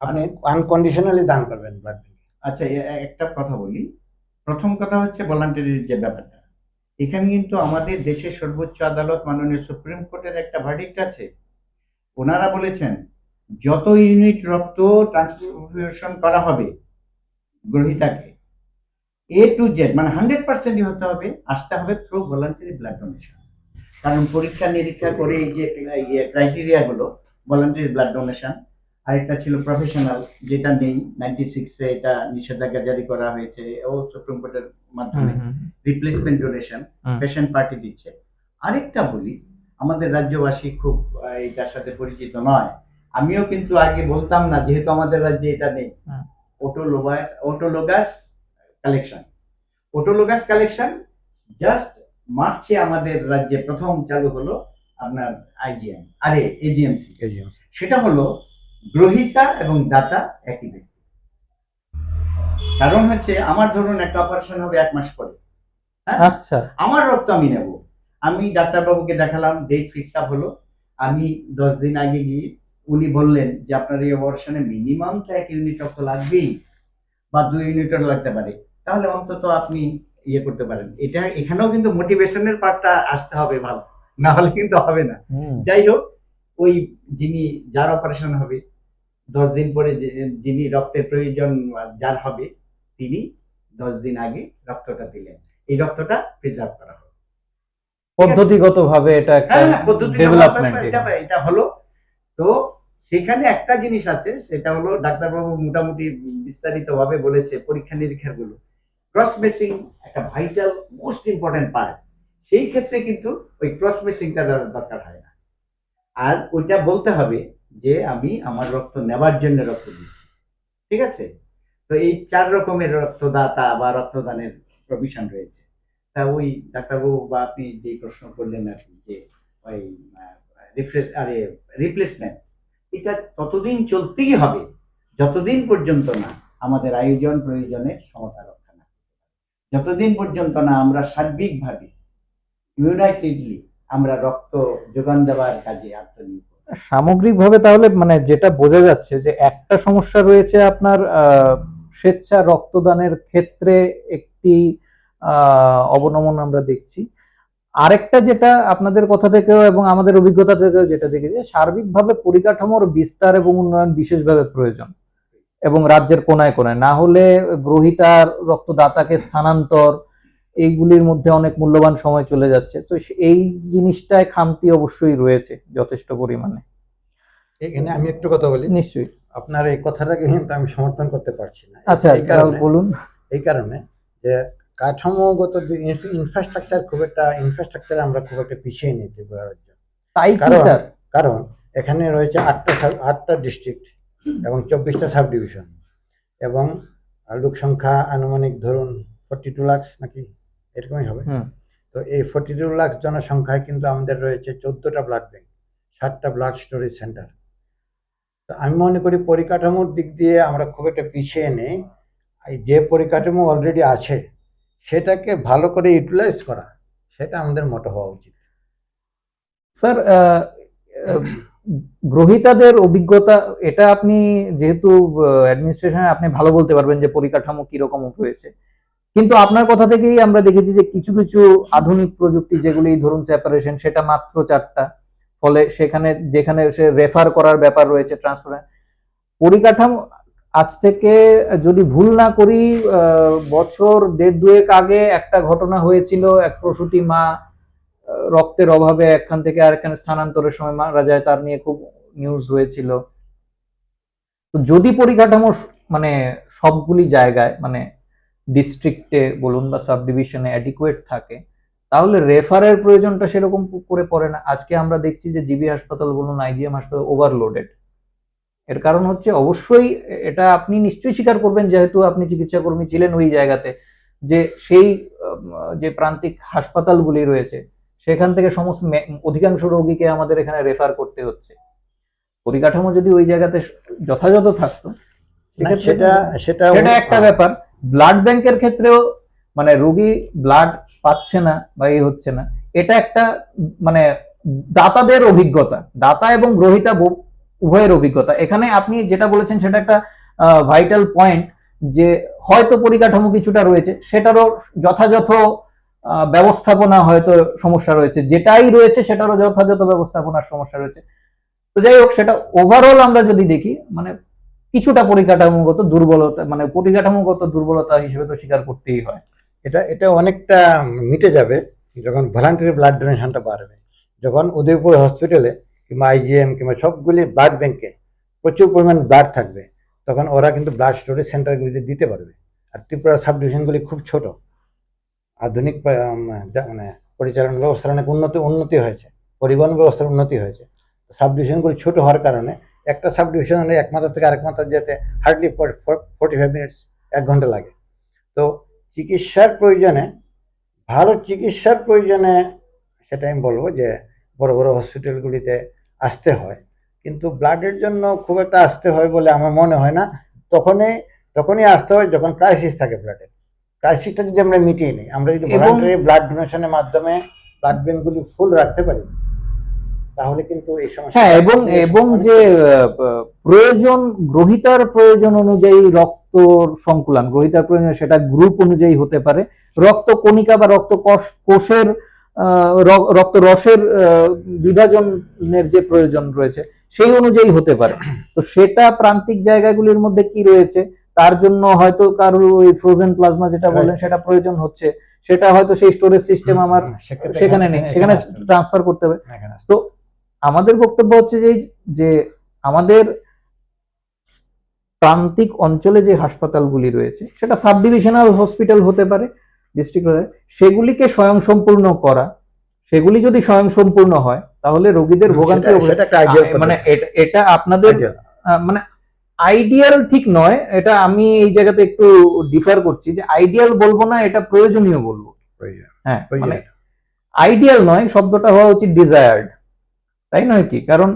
আপনি আনকন্ডিশনালি দান করবেন ব্লাড। আচ্ছা, একটা কথা বলি। প্রথম কথা হচ্ছে ভলান্টারির যে ব্যাপারটা, এখানে কিন্তু আমাদের দেশের সর্বোচ্চ আদালত মাননীয় সুপ্রিম কোর্টের একটা ভার্ডিক্ট আছে। ওনারা বলেছেন যত ইউনিট রক্ত ট্রান্সফিউশন করা হবে গ্রহীতাকে, A to Z মানে 100% হতে হবে, আসতে হবে থ্রু ভলান্টারি ব্লাড ডোনেশন। কারণ পরীক্ষা নিরীক্ষা করে এই যে ক্রাইটেরিয়া গুলো, ভলান্টারি ব্লাড ডোনেশন, আরেকটা ছিল প্রফেশনাল, যেটা নেই, 96-এ এটা নিষেধাজ্ঞা জারি করা হয়েছে ও সুপ্রিম কোর্টের মাধ্যমে। রিপ্লেসমেন্ট ডোনেশন পেশেন্ট পার্টি দিচ্ছে। আরেকটা বলি, আমাদের রাজ্যবাসী খুব এটার সাথে পরিচিত নয়, আমিও কিন্তু আগে বলতাম না, যেহেতু আমাদের রাজ্যে এটা নেই, অটোলোগাস কালেকশন জাস্ট মার্চে আমাদের রাজ্যে প্রথম চালু হলো আপনার এজিএমসি। সেটা হলো গ্রহীতা এবং দাতা একই ব্যক্তি। কারণ হচ্ছে আমার ধরুন একটা অপারেশন হবে 1 মাস পরে, আচ্ছা, আমার রক্ত আমি নেব, আমি ডাক্তারবাবুকে দেখালাম, ডেট ফিক্স আপ হলো, আমি 10 দিন আগে গিয়ে উনি বললেন যে আপনার এই অপারেশনে মিনিমাম তো 1 ইউনিট রক্ত লাগবেই, বা 2 ইউনিটও লাগতে পারে, তাহলে অন্তত আপনি ইয়ে করতে পারেন। এটা এখানেও কিন্তু মোটিভেশনের পার্টটা আসতে হবে ভালো, না হলে কিন্তু হবে না। যাই হোক, ওই যার অপারেশন হবে 10 দিন পরে, যিনি রক্তের প্রয়োজন যার হবে, তিনি 10 দিন আগে রক্তটা দিলেন, এই রক্তটা প্রিজার্ভ করা হবে পদ্ধতিগতভাবে। এটা একটা ডেভেলপমেন্ট এটা হলো। তো সেখানে একটা জিনিস আছে, সেটা হলো ডাক্তারবাবু মোটামুটি বিস্তারিতভাবে বলেছে, পরীক্ষা নিরীক্ষার গুলো ক্রস মেসিং একটা ভাইটাল মোস্ট ইম্পর্টেন্ট পার্ট। সেই ক্ষেত্রে কিন্তু ওই ক্রস মেসিংটা দরকার হয় না, আর ওইটা বলতে হবে যে আমি আমার রক্ত নেওয়ার জন্য রক্ত দিচ্ছি, ঠিক আছে? তো এই 4 রকমের রক্তদাতা বা রক্তদানের প্রভিশন রয়েছে। তা ওই ডাক্তারবাবু বা আপনি যে প্রশ্ন করলেন আর কি, যে ওই রিপ্লেসমেন্ট, এটা ততদিন চলতেই হবে যতদিন পর্যন্ত না আমাদের আয়োজন প্রয়োজনের সমতা রক্ষা না, যতদিন পর্যন্ত না আমরা সার্বিকভাবে ইউনাইটেডলি আমরা রক্ত যোগান দেওয়ার কাজে আত্মনিয়োগ। সামগ্রিকভাবে তাহলে মানে যেটা বোঝা যাচ্ছে, যে একটা সমস্যা রয়েছে আপনার স্বেচ্ছা রক্তদানের ক্ষেত্রে একটি অবনমন আমরা দেখছি, আরেকটা যেটা আপনাদের কথা থেকেও এবং আমাদের অভিজ্ঞতা থেকেও যেটা দেখেছি, সার্বিকভাবে পরিকাঠামোর বিস্তার এবং উন্নয়ন বিশেষভাবে প্রয়োজন। এবং রাজ্যের কোনায় কোনায়, না হলে গ্রহীতার রক্তদাতাকে স্থানান্তর, এইগুলির মধ্যে অনেক মূল্যবান সময় চলে যাচ্ছে। তো এই জিনিসটায় খামতি অবশ্যই রয়েছে যথেষ্ট পরিমাণে। এখানে আমি একটু কথা বলি। নিশ্চয়ই। আপনার এই কথাটাকে কিন্তু আমি সমর্থন করতে পারছি না। আচ্ছা, এই কারণে বলুন। এই কারণে যে কাঠামোগত ইনফ্রাস্ট্রাকচার ইনফ্রাস্ট্রাকচারে আমরা খুব একটা পিছিয়ে নেই ত্রিপুরা রাজ্য। তাই কি কারণ স্যার? কারণ এখানে রয়েছে 8টা ডিস্ট্রিক্ট এবং 24টা সাব ডিভিশন, এবং লোক সংখ্যা আনুমানিক ধরুন 42 লাখ নাকি এরকমই হবে। তো এই 42 লাখ জনসংখ্যায় কিন্তু আমাদের রয়েছে 14টা ব্লাড ব্যাংক, 7টা ব্লাড স্টোরেজ সেন্টার। তো আমি মনে করি পরিকাঠামোর দিক দিয়ে আমরা খুব একটা পিছিয়ে নেই। যে পরিকাঠামো অলরেডি আছে সেটাকে ভালো করে ইউটিলাইজ করা, সেটা আমাদের মোটো হওয়া উচিত। স্যার, গ্রহীতাদের অভিজ্ঞতা, এটা আপনি যেহেতু অ্যাডমিনিস্ট্রেশনে আপনি ভালো বলতে পারবেন যে পরিকাঠামো কিরকম হয়েছে, কিন্তু আপনার কথা থেকেই আমরা দেখেছি যে কিছু কিছু আধুনিক প্রযুক্তি, যেগুলি ধরুন সেপারেশন, সেটা মাত্র 4টা, ফলে যেখানে সে রেফার করার ব্যাপার রয়েছে, ট্রান্সফার পরিকাঠামো। আজ থেকে যদি ভুল না করি, বছর 1.5-2 আগে একটা ঘটনা হয়েছিল, এক প্রসূতি মা রক্তের অভাবে একখান থেকে আরেকখানে স্থানান্তরের সময় মারা যায়, তার নিয়ে খুব নিউজ হয়েছিল। তো যদি পরিকাঠামো মানে সবগুলি জায়গায়, মানে ডিস্ট্রিক্টে বলুন বা সাব ডিভিশনে অ্যাডিকুয়েট থাকে, তাহলে রেফারের প্রয়োজনটা সেরকম করে পড়ে না। আজকে আমরা দেখছি যে জিবি হাসপাতাল বলুন, আইজিএম হাসপাতাল ওভারলোডেড। এর কারণ হচ্ছে, অবশ্যই এটা আপনি নিশ্চয়ই স্বীকার করবেন, যেহেতু আপনি চিকিৎসা কর্মী ছিলেন ওই জায়গাতে, যে সেই যে প্রান্তিক হাসপাতালগুলি রয়েছে সেখান থেকে সমস্ত অধিকাংশ রোগীকে আমাদের এখানে রেফার করতে হচ্ছে। পরিকাঠামো যদি ওই জায়গাতে যথাযথ থাকতো, সেটা একটা ব্যাপার। ব্লাড ব্যাংকের ক্ষেত্রেও মানে রোগী ব্লাড পাচ্ছে না বা এই হচ্ছে না, এটা একটা মানে দাতাদের অভিজ্ঞতা, দাতা এবং গ্রহীতা উভয়ের অভিজ্ঞতা। এখানে আপনি যেটা বলেছেন সেটা একটা ভাইটাল পয়েন্ট, যে হয়তো পরিকাঠামো কিছুটা রয়েছে, সেটারও যথাযথ ব্যবস্থাপনা হয়তো সমস্যা রয়েছে, যেটাই রয়েছে সেটারও যথাযথ ব্যবস্থাপনার সমস্যা রয়েছে। তো যাই হোক, সেটা ওভারঅল আমরা যদি দেখি, মানে কিছুটা পরিকাঠামোগত দুর্বলতা, মানে পরিকাঠামোগত দুর্বলতা হিসেবে তো স্বীকার করতেই হয়। এটা অনেকটা মিটে যাবে যখন ভলান্টারি ব্লাড ডোনেশনটা বাড়বে, যখন উদয়পুর হসপিটালে কিংবা আইজিএম কিংবা সবগুলি ব্লাড ব্যাংকে প্রচুর পরিমাণ ব্লাড থাকবে, তখন ওরা কিন্তু ব্লাড স্টোরেজ সেন্টারগুলিতে দিতে পারবে। আর ত্রিপুরা সাব ডিভিশনগুলি খুব ছোট, আধুনিক মানে পরিচালনা ব্যবস্থার অনেক উন্নতি হয়েছে, পরিবহন ব্যবস্থার উন্নতি হয়েছে। সাব ডিভিশনগুলি ছোট হওয়ার কারণে একটা সাব ডিভিশনে এক মাথা থেকে আরেক মাথা যেতে হার্ডলি 45 মিনিটস, 1 ঘন্টা লাগে। তো চিকিৎসার প্রয়োজনে, ভালো চিকিৎসার প্রয়োজনে, সেটা আমি বলবো যে বড় বড় হসপিটালগুলিতে আসতে হয়, কিন্তু ব্লাডের জন্য খুব একটা আসতে হয় বলে আমার মনে হয় না। তখনই আসতে হয় যখন ক্রাইসিস থাকে ব্লাডের। ক্রাইসিসটা যদি আমরা মিটিয়ে নিই, আমরা যদি ভলান্টারি ব্লাড ডোনেশনের মাধ্যমে ব্লাড ব্যাংকগুলি ফুল রাখতে পারি, তাহলে কিন্তু এই সমস্যা। হ্যাঁ, এবং যে প্রয়োজন, গ্রহীতার প্রয়োজন অনুযায়ী রক্ত সংকুলান, গ্রহীতার প্রয়োজন সেটা গ্রুপ অনুযায়ী হতে পারে, রক্ত কণিকা বা রক্ত কোষের রক্ত রসের বিভাজনের যে প্রয়োজন রয়েছে সেই অনুযায়ী হতে পারে। তো সেটা প্রান্তিক জায়গাগুলির মধ্যে কি রয়েছে, তার জন্য হয়তো কারোর ওই ফ্রোজেন প্লাজমা যেটা বললেন সেটা প্রয়োজন হচ্ছে, সেটা হয়তো সেই স্টোরেজ সিস্টেম আমার সেখানে নেই, সেখানে ট্রান্সফার করতে হবে। তো আমাদের বক্তব্য হচ্ছে যে আমাদের প্রান্তিক অঞ্চলে যে হাসপাতালগুলি রয়েছে, সেটা সাব ডিভিশনাল হসপিটাল হতে পারে, ডিস্ট্রিক্ট, সেগুলিকে স্বয়ংসম্পূর্ণ করা। সেগুলি যদি স্বয়ংসম্পূর্ণ হয় তাহলে রোগীদের ভোগান্তি, মানে এটা আপনাদের মানে আইডিয়াল ঠিক নয়, এটা আমি এই জায়গাতে একটু ডিফার করছি, যে আইডিয়াল বলবো না, এটা প্রয়োজনীয় বলবো। হ্যাঁ, মানে আইডিয়াল নয়, শব্দটা হওয়া উচিত ডিজায়ার্ড, তাই নয় কি? কারণ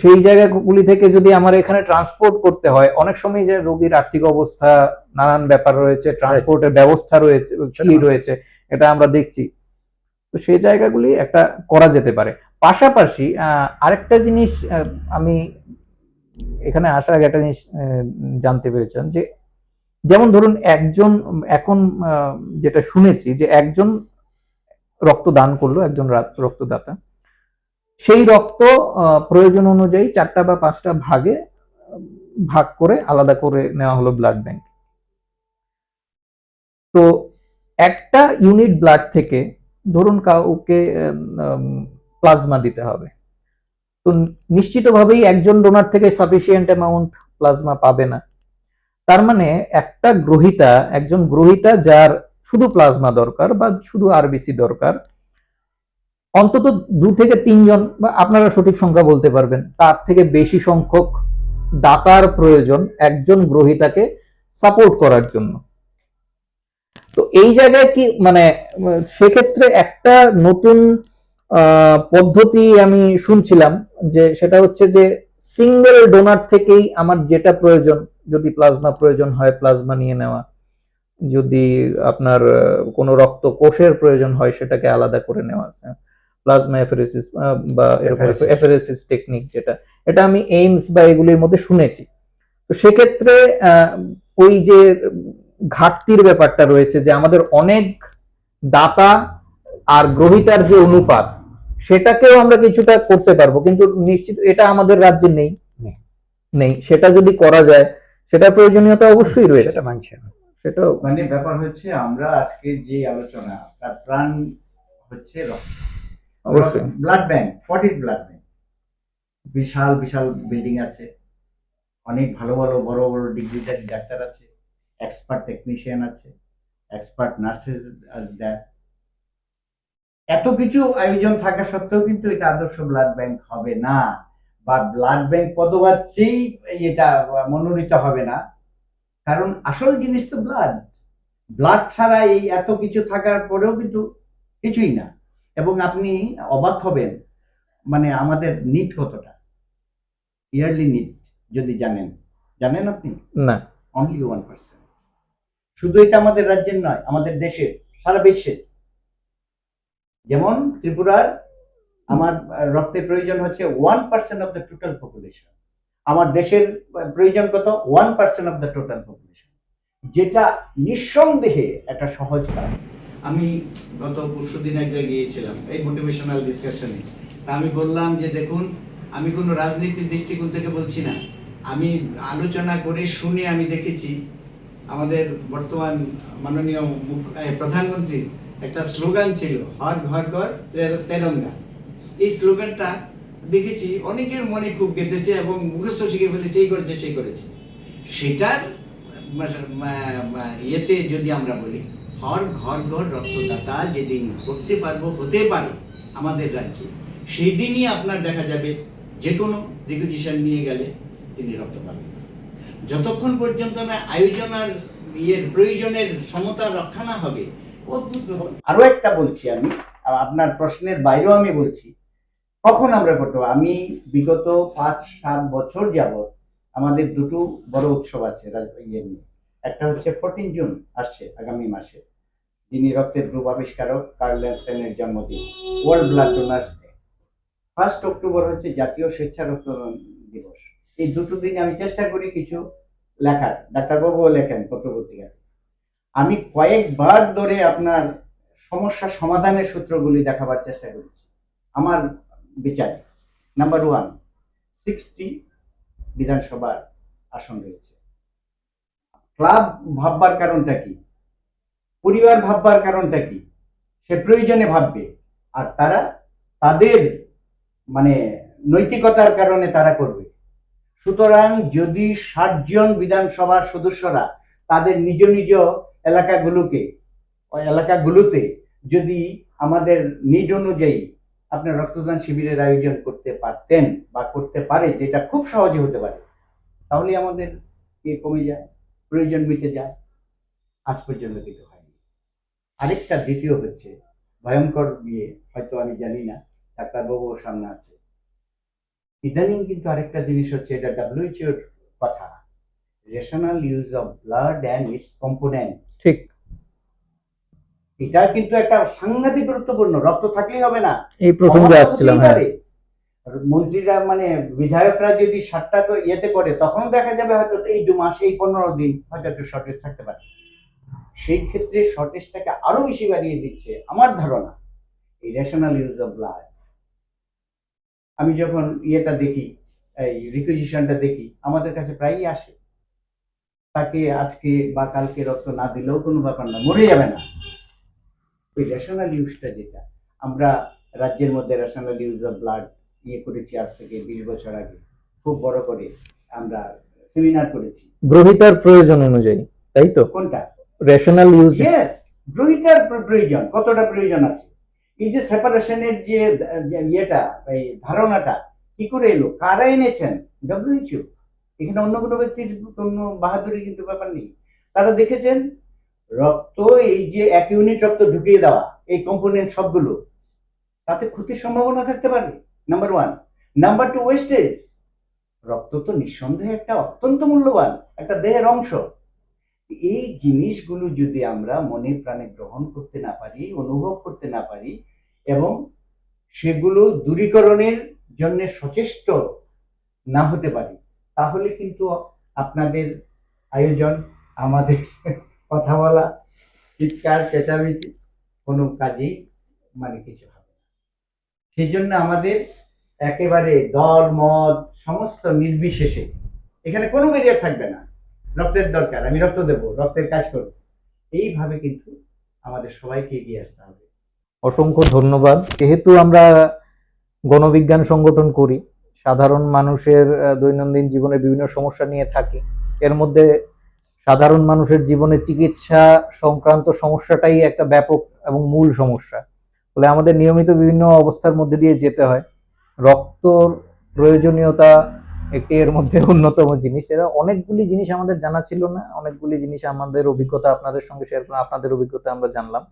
সেই জায়গাগুলি থেকে যদি আমার এখানে ট্রান্সপোর্ট করতে হয়, অনেক সময় যে রোগীর আর্থিক অবস্থা, নানান ব্যাপার রয়েছে, ট্রান্সপোর্টের ব্যবস্থা রয়েছে, কি রয়েছে, এটা আমরা দেখছি। তো সেই জায়গাগুলি একটা করা যেতে পারে। পাশাপাশি আরেকটা জিনিস আমি এখানে আসার আগে একটা জিনিস জানতে পেরেছিলাম, যে যেমন ধরুন একজন, এখন যেটা শুনেছি যে একজন রক্তদান করলো, একজন রক্তদাতা, সেই রক্ত প্রয়োজন অনুযায়ী 4টা বা 5টা ভাগে ভাগ করে আলাদা করে নেওয়া হলো ব্লাড ব্যাংক। তো একটা ইউনিট ব্লাড থেকে ধরুন কাউকে প্লাজমা দিতে হবে, তো নিশ্চিতভাবেই একজন ডোনার থেকে সাফিসিয়েন্ট অ্যামাউন্ট প্লাজমা পাবে না। তার মানে একজন গ্রহীতা যার শুধু প্লাজমা দরকার বা শুধু আরবিসি দরকার, অন্তত 2 থেকে 3 জন, বা আপনারা সঠিক সংখ্যা বলতে পারবেন, তার থেকে বেশি সংখ্যক দাতার প্রয়োজন একজন গ্রহীতাকে সাপোর্ট করার জন্য। তো এই জায়গায় কি মানে সেক্ষেত্রে একটা নতুন পদ্ধতি আমি শুনছিলাম, যে সেটা হচ্ছে যে সিঙ্গেল ডোনার থেকেই আমার যেটা প্রয়োজন, যদি প্লাজমা প্রয়োজন হয় প্লাজমা নিয়ে নেওয়া, যদি আপনার কোনো রক্ত কোষের প্রয়োজন হয় সেটাকে আলাদা করে নেওয়া, প্লাজমা এফারেসিস বা এরকম এফারেসিস টেকনিক, যেটা এটা আমি এইমস বা এগুলির মধ্যে শুনেছি। তো সেক্ষেত্রে ওই যে ঘাটতির ব্যাপারটা রয়েছে, যে আমাদের অনেক দাতা আর গ্রহীতার যে অনুপাত, সেটাকেও আমরা কিছুটা করতে পারবো, কিন্তু নিশ্চিত এটা আমাদের রাজ্যে নেই। সেটা যদি করা যায়, সেটা প্রয়োজনীয়তা অবশ্যই রয়েছে, সেটা মানছি আমি। সেটাও মানে ব্যাপার হচ্ছে আমরা আজকে যে আলোচনা, তার প্রাণ হচ্ছে অবশ্যই। Blood bank. What is blood bank? বিশাল বিশাল বিল্ডিং আছে, অনেক ভালো ভালো বড় বড় ডিগ্রিধারী ডাক্তার আছে, এক্সপার্ট টেকনিশিয়ান আছে, এক্সপার্ট নার্সেস দেয়। এত কিছু আয়োজন থাকা সত্ত্বেও কিন্তু এটা আদর্শ ব্লাড ব্যাংক হবে না, বা ব্লাড ব্যাংক পদবাচ্যেই এটা মনোনীত হবে না। কারণ আসল জিনিস তো ব্লাড ছাড়া এই এত কিছু থাকার পরেও কিন্তু কিছুই না। এবং আপনি অবাক হবেন, মানে আমাদের নিট কতটা, ইয়ারলি নিট যদি জানেন আপনি? না। অনলি 1%। শুধু এটা আমাদের রাজ্যের নয়, আমাদের দেশের, সারা বিশ্বের। যেমন ত্রিপুরার আমার রক্তের প্রয়োজন হচ্ছে 1% অফ দ্য টোটাল পপুলেশন। আমার দেশের প্রয়োজন কত? 1% অফ দ্য টোটাল পপুলেশন, যেটা নিঃসন্দেহে একটা সহজ কাজ। আমি গত পরশুদিন এক জায়গায় গিয়েছিলাম এই মোটিভেশনাল ডিসকাশনে। তা আমি বললাম যে দেখুন, আমি কোনো রাজনীতির দৃষ্টিকোণ থেকে বলছি না, আমি আলোচনা করে শুনে আমি দেখেছি আমাদের বর্তমান মাননীয় প্রধানমন্ত্রী একটা স্লোগান ছিল, হর ঘর ঘর তেরঙ্গা। এই স্লোগানটা দেখেছি অনেকের মনে খুব গেঁথেছে এবং মুখস্থ শিখে ফেলেছে, এই করেছে সেই করেছে। সেটার ইয়েতে যদি আমরা বলি, হর ঘর ঘর রক্তদাতা যেদিন করতে পারবো, হতে পারে আমাদের রাজ্যে, সেই দিনই আপনার দেখা যাবে যে কোনো রিকুইজিশন নিয়ে গেলে তিনি রক্ত পাবেন। যতক্ষণ পর্যন্ত না আয়োজন আর প্রয়োজনের সমতা রক্ষা না হবে। আরো একটা বলছি, আমি আপনার প্রশ্নের বাইরেও আমি বলছি, কখন আমরা করতে পারবো? আমি বিগত 5-7 বছর যাবৎ আমাদের দুটো বড় উৎসব আছে ইয়ে নিয়ে। একটা হচ্ছে 14 জুন আসছে আগামী মাসে, যিনি রক্তের গ্রুপ আবিষ্কারক কার্ল ল্যান্ডস্টাইনের জন্মদিন, world blood donors day. 1 October হচ্ছে জাতীয় স্বেচ্ছা রক্তদান দিবস। এই দুটো দিনে আমি চেষ্টা করি কিছু লেখার, ডাক্তারবাবুও লেখেন পত্রপত্রিকায়। আমি কয়েকবার ধরে আপনার সমস্যা সমাধানের সূত্রগুলি দেখাবার চেষ্টা করেছি। আমার বিচারে নাম্বার 1, 60 বিধানসভার আসন রয়েছে। ক্লাব ভাববার কারণটা কি, পরিবার ভাববার কারণটা কি? সে প্রয়োজনে ভাববে, আর তারা তাদের মানে নৈতিকতার কারণে তারা করবে। সুতরাং যদি 60 জন বিধানসভার সদস্যরা তাদের নিজ নিজ এলাকাগুলোতে যদি আমাদের নিড অনুযায়ী আপনার রক্তদান শিবিরের আয়োজন করতে পারতেন বা করতে পারে, যেটা খুব সহজে হতে পারে, তাহলে আমাদের কমে যায়, প্রয়োজন মিটে যায়। আজ পর্যন্ত কিন্তু হয়নি। আরেকটা দ্বিতীয় হচ্ছে ভয়ঙ্কর বিয়ে, হয়তো আমি জানি না, ডাক্তারবাবুও সামনে আছে। ইদানিং কিন্তু আরেকটা জিনিস হচ্ছে, এটা WHO এর কথা, rational use of blood and it's component. ঠিক, এটা কিন্তু একটা সাংঘাতিক গুরুত্বপূর্ণ। রক্ত থাকলেই হবে না, এই প্রসঙ্গে আসছিলাম। হ্যাঁ, মন্ত্রীরা মানে বিধায়করা যদি 60টা ইয়েতে করে, তখন দেখা যাবে হয়তো এই 2 মাস, এই 15 দিন হয়তো একটু শর্টেজ থাকতে পারে। সেই ক্ষেত্রে শর্টেজটাকে আরো বেশি বাড়িয়ে দিচ্ছে আমার ধারণা এই রেশনাল ইউজ অফ ব্লাড। আমি যখন ইয়েটা দেখি, এই রিকুইজিশনটা দেখি, আমাদের কাছে প্রায়ই আসে। তাকে আজকে বা কালকে রক্ত না দিলেও কোনো ব্যাপার না, মরে যাবে না। ওই রেশনাল ইউজটা যেটা আমরা রাজ্যের মধ্যে রেশনাল ইউজ অফ ব্লাড করেছি আজ থেকে 20 বছর আগে, খুব বড় করে আমরা সেমিনার করেছি। গ্রহিতার প্রয়োজন অনুযায়ী, তাই তো? কোনটা? Rational use. ইয়েস, গ্রহিতার প্রয়োজন কতটা প্রয়োজন আছে। এই যে সেপারেশনের যে ইয়েটা, এই ধারণাটা কি করে এলো, কারা এনেছেন? WHO। এখানে অন্য কোনো ব্যক্তির কোনো বাহাদুরি কিন্তু ব্যাপার নেই। তারা দেখেছেন রক্ত, এই যে 1 ইউনিট রক্ত ঢুকিয়ে দেওয়া, এই কম্পোনেন্ট সবগুলো, তাতে ক্ষতির সম্ভাবনা থাকতে পারে, নাম্বার 1। Number 2, wastage. রক্ত তো নিঃসন্দেহে একটা অত্যন্ত মূল্যবান একটা দেহের অংশ। এই জিনিসগুলো যদি আমরা মনে প্রাণে গ্রহণ করতে না পারি, অনুভব করতে না পারি, এবং সেগুলো দূরীকরণের জন্য সচেষ্ট না হতে পারি, তাহলে কিন্তু আপনাদের আয়োজন, আমাদের কথা বলা, চিৎকার চেঁচামেচি কোনো কাজেই মানে কিছু হবে না। সেই জন্য আমাদের একেবারে দল মত সমস্ত নির্বিশেষে এখানে কোনো ব্যারিয়ার থাকবে না। রক্তের দরকার, আমি রক্ত দেব, রক্তের কাজ করব, এইভাবে কিন্তু আমাদের সবাইকে এগিয়ে আসতে হবে। অসংখ্য ধন্যবাদ। যেহেতু আমরা গণবিজ্ঞান সংগঠন করি, সাধারণ মানুষের দৈনন্দিন জীবনে বিভিন্ন সমস্যা নিয়ে থাকি, এর মধ্যে সাধারণ মানুষের জীবনে চিকিৎসা সংক্রান্ত সমস্যাটাই একটা ব্যাপক এবং মূল সমস্যা। ফলে আমাদের নিয়মিত বিভিন্ন অবস্থার মধ্যে দিয়ে যেতে হয়। রক্তর প্রয়োজনীয়তা একটি এর মধ্যে অন্যতম জিনিস। এরা অনেকগুলি জিনিস আমাদের জানা ছিল না, অনেকগুলি জিনিস আমাদের অভিজ্ঞতা আপনাদের সঙ্গে শেয়ার করলাম, আপনাদের অভিজ্ঞতা আমরা জানলাম।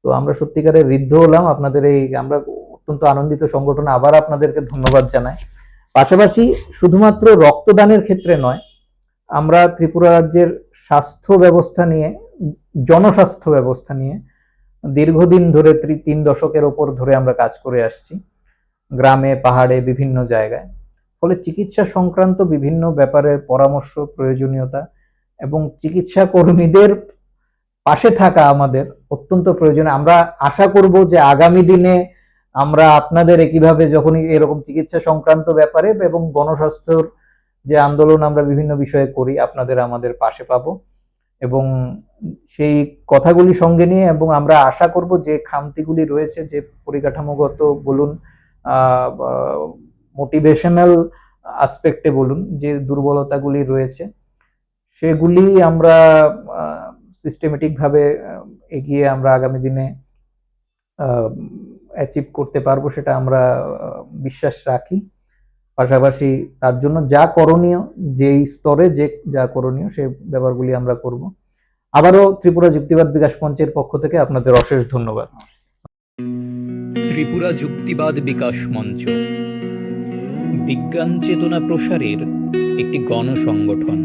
তো আমরা সত্যিকারের ঋদ্ধ হলাম আপনাদের এই, আমরা অত্যন্ত আনন্দিত সংগঠন, আবার আপনাদেরকে ধন্যবাদ জানাই। পাশাপাশি শুধুমাত্র রক্তদানের ক্ষেত্রে নয়, আমরা ত্রিপুরা রাজ্যের স্বাস্থ্য ব্যবস্থা নিয়ে, জনস্বাস্থ্য ব্যবস্থা নিয়ে দীর্ঘদিন ধরে 3 দশকের ওপর ধরে আমরা কাজ করে আসছি, গ্রামে পাহাড়ে বিভিন্ন জায়গায়। ফলে চিকিৎসা সংক্রান্ত বিভিন্ন ব্যাপারে পরামর্শ, প্রয়োজনীয়তা এবং চিকিৎসা কর্মীদের পাশে থাকা আমাদের অত্যন্ত প্রয়োজন। আমরা আশা করব যে আগামী দিনে আমরা আপনাদের একইভাবে যখনই এরকম চিকিৎসা সংক্রান্ত ব্যাপারে এবং গণস্বাস্থ্যর যে আন্দোলন আমরা বিভিন্ন বিষয়ে করি, আপনাদের আমাদের পাশে পাবো, এবং সেই কথাগুলি সঙ্গে নিয়ে, এবং আমরা আশা করব যে খামতিগুলি রয়েছে, যে পরিকাঠামোগত বলুন, মোটিভেশনাল আসপেক্টে বলুন, যে দুর্বলতাগুলি রয়েছে, সেগুলি আমরা সিস্টেমেটিক ভাবে এগিয়ে আমরা আগামী দিনে অ্যাচিভ করতে পারবো, সেটা আমরা বিশ্বাস রাখি। পাশাপাশি তার জন্য যা করণীয়, যেই স্তরে যে যা করণীয়, সেই ব্যাপারগুলি আমরা করব। আবারও ত্রিপুরা যুক্তিবাদ বিকাশ মঞ্চের পক্ষ থেকে আপনাদের অশেষ ধন্যবাদ। ত্রিপুরা যুক্তিবাদ বিকাশ মঞ্চ বিজ্ঞান চেতনা প্রসারের একটি গণসংগঠন।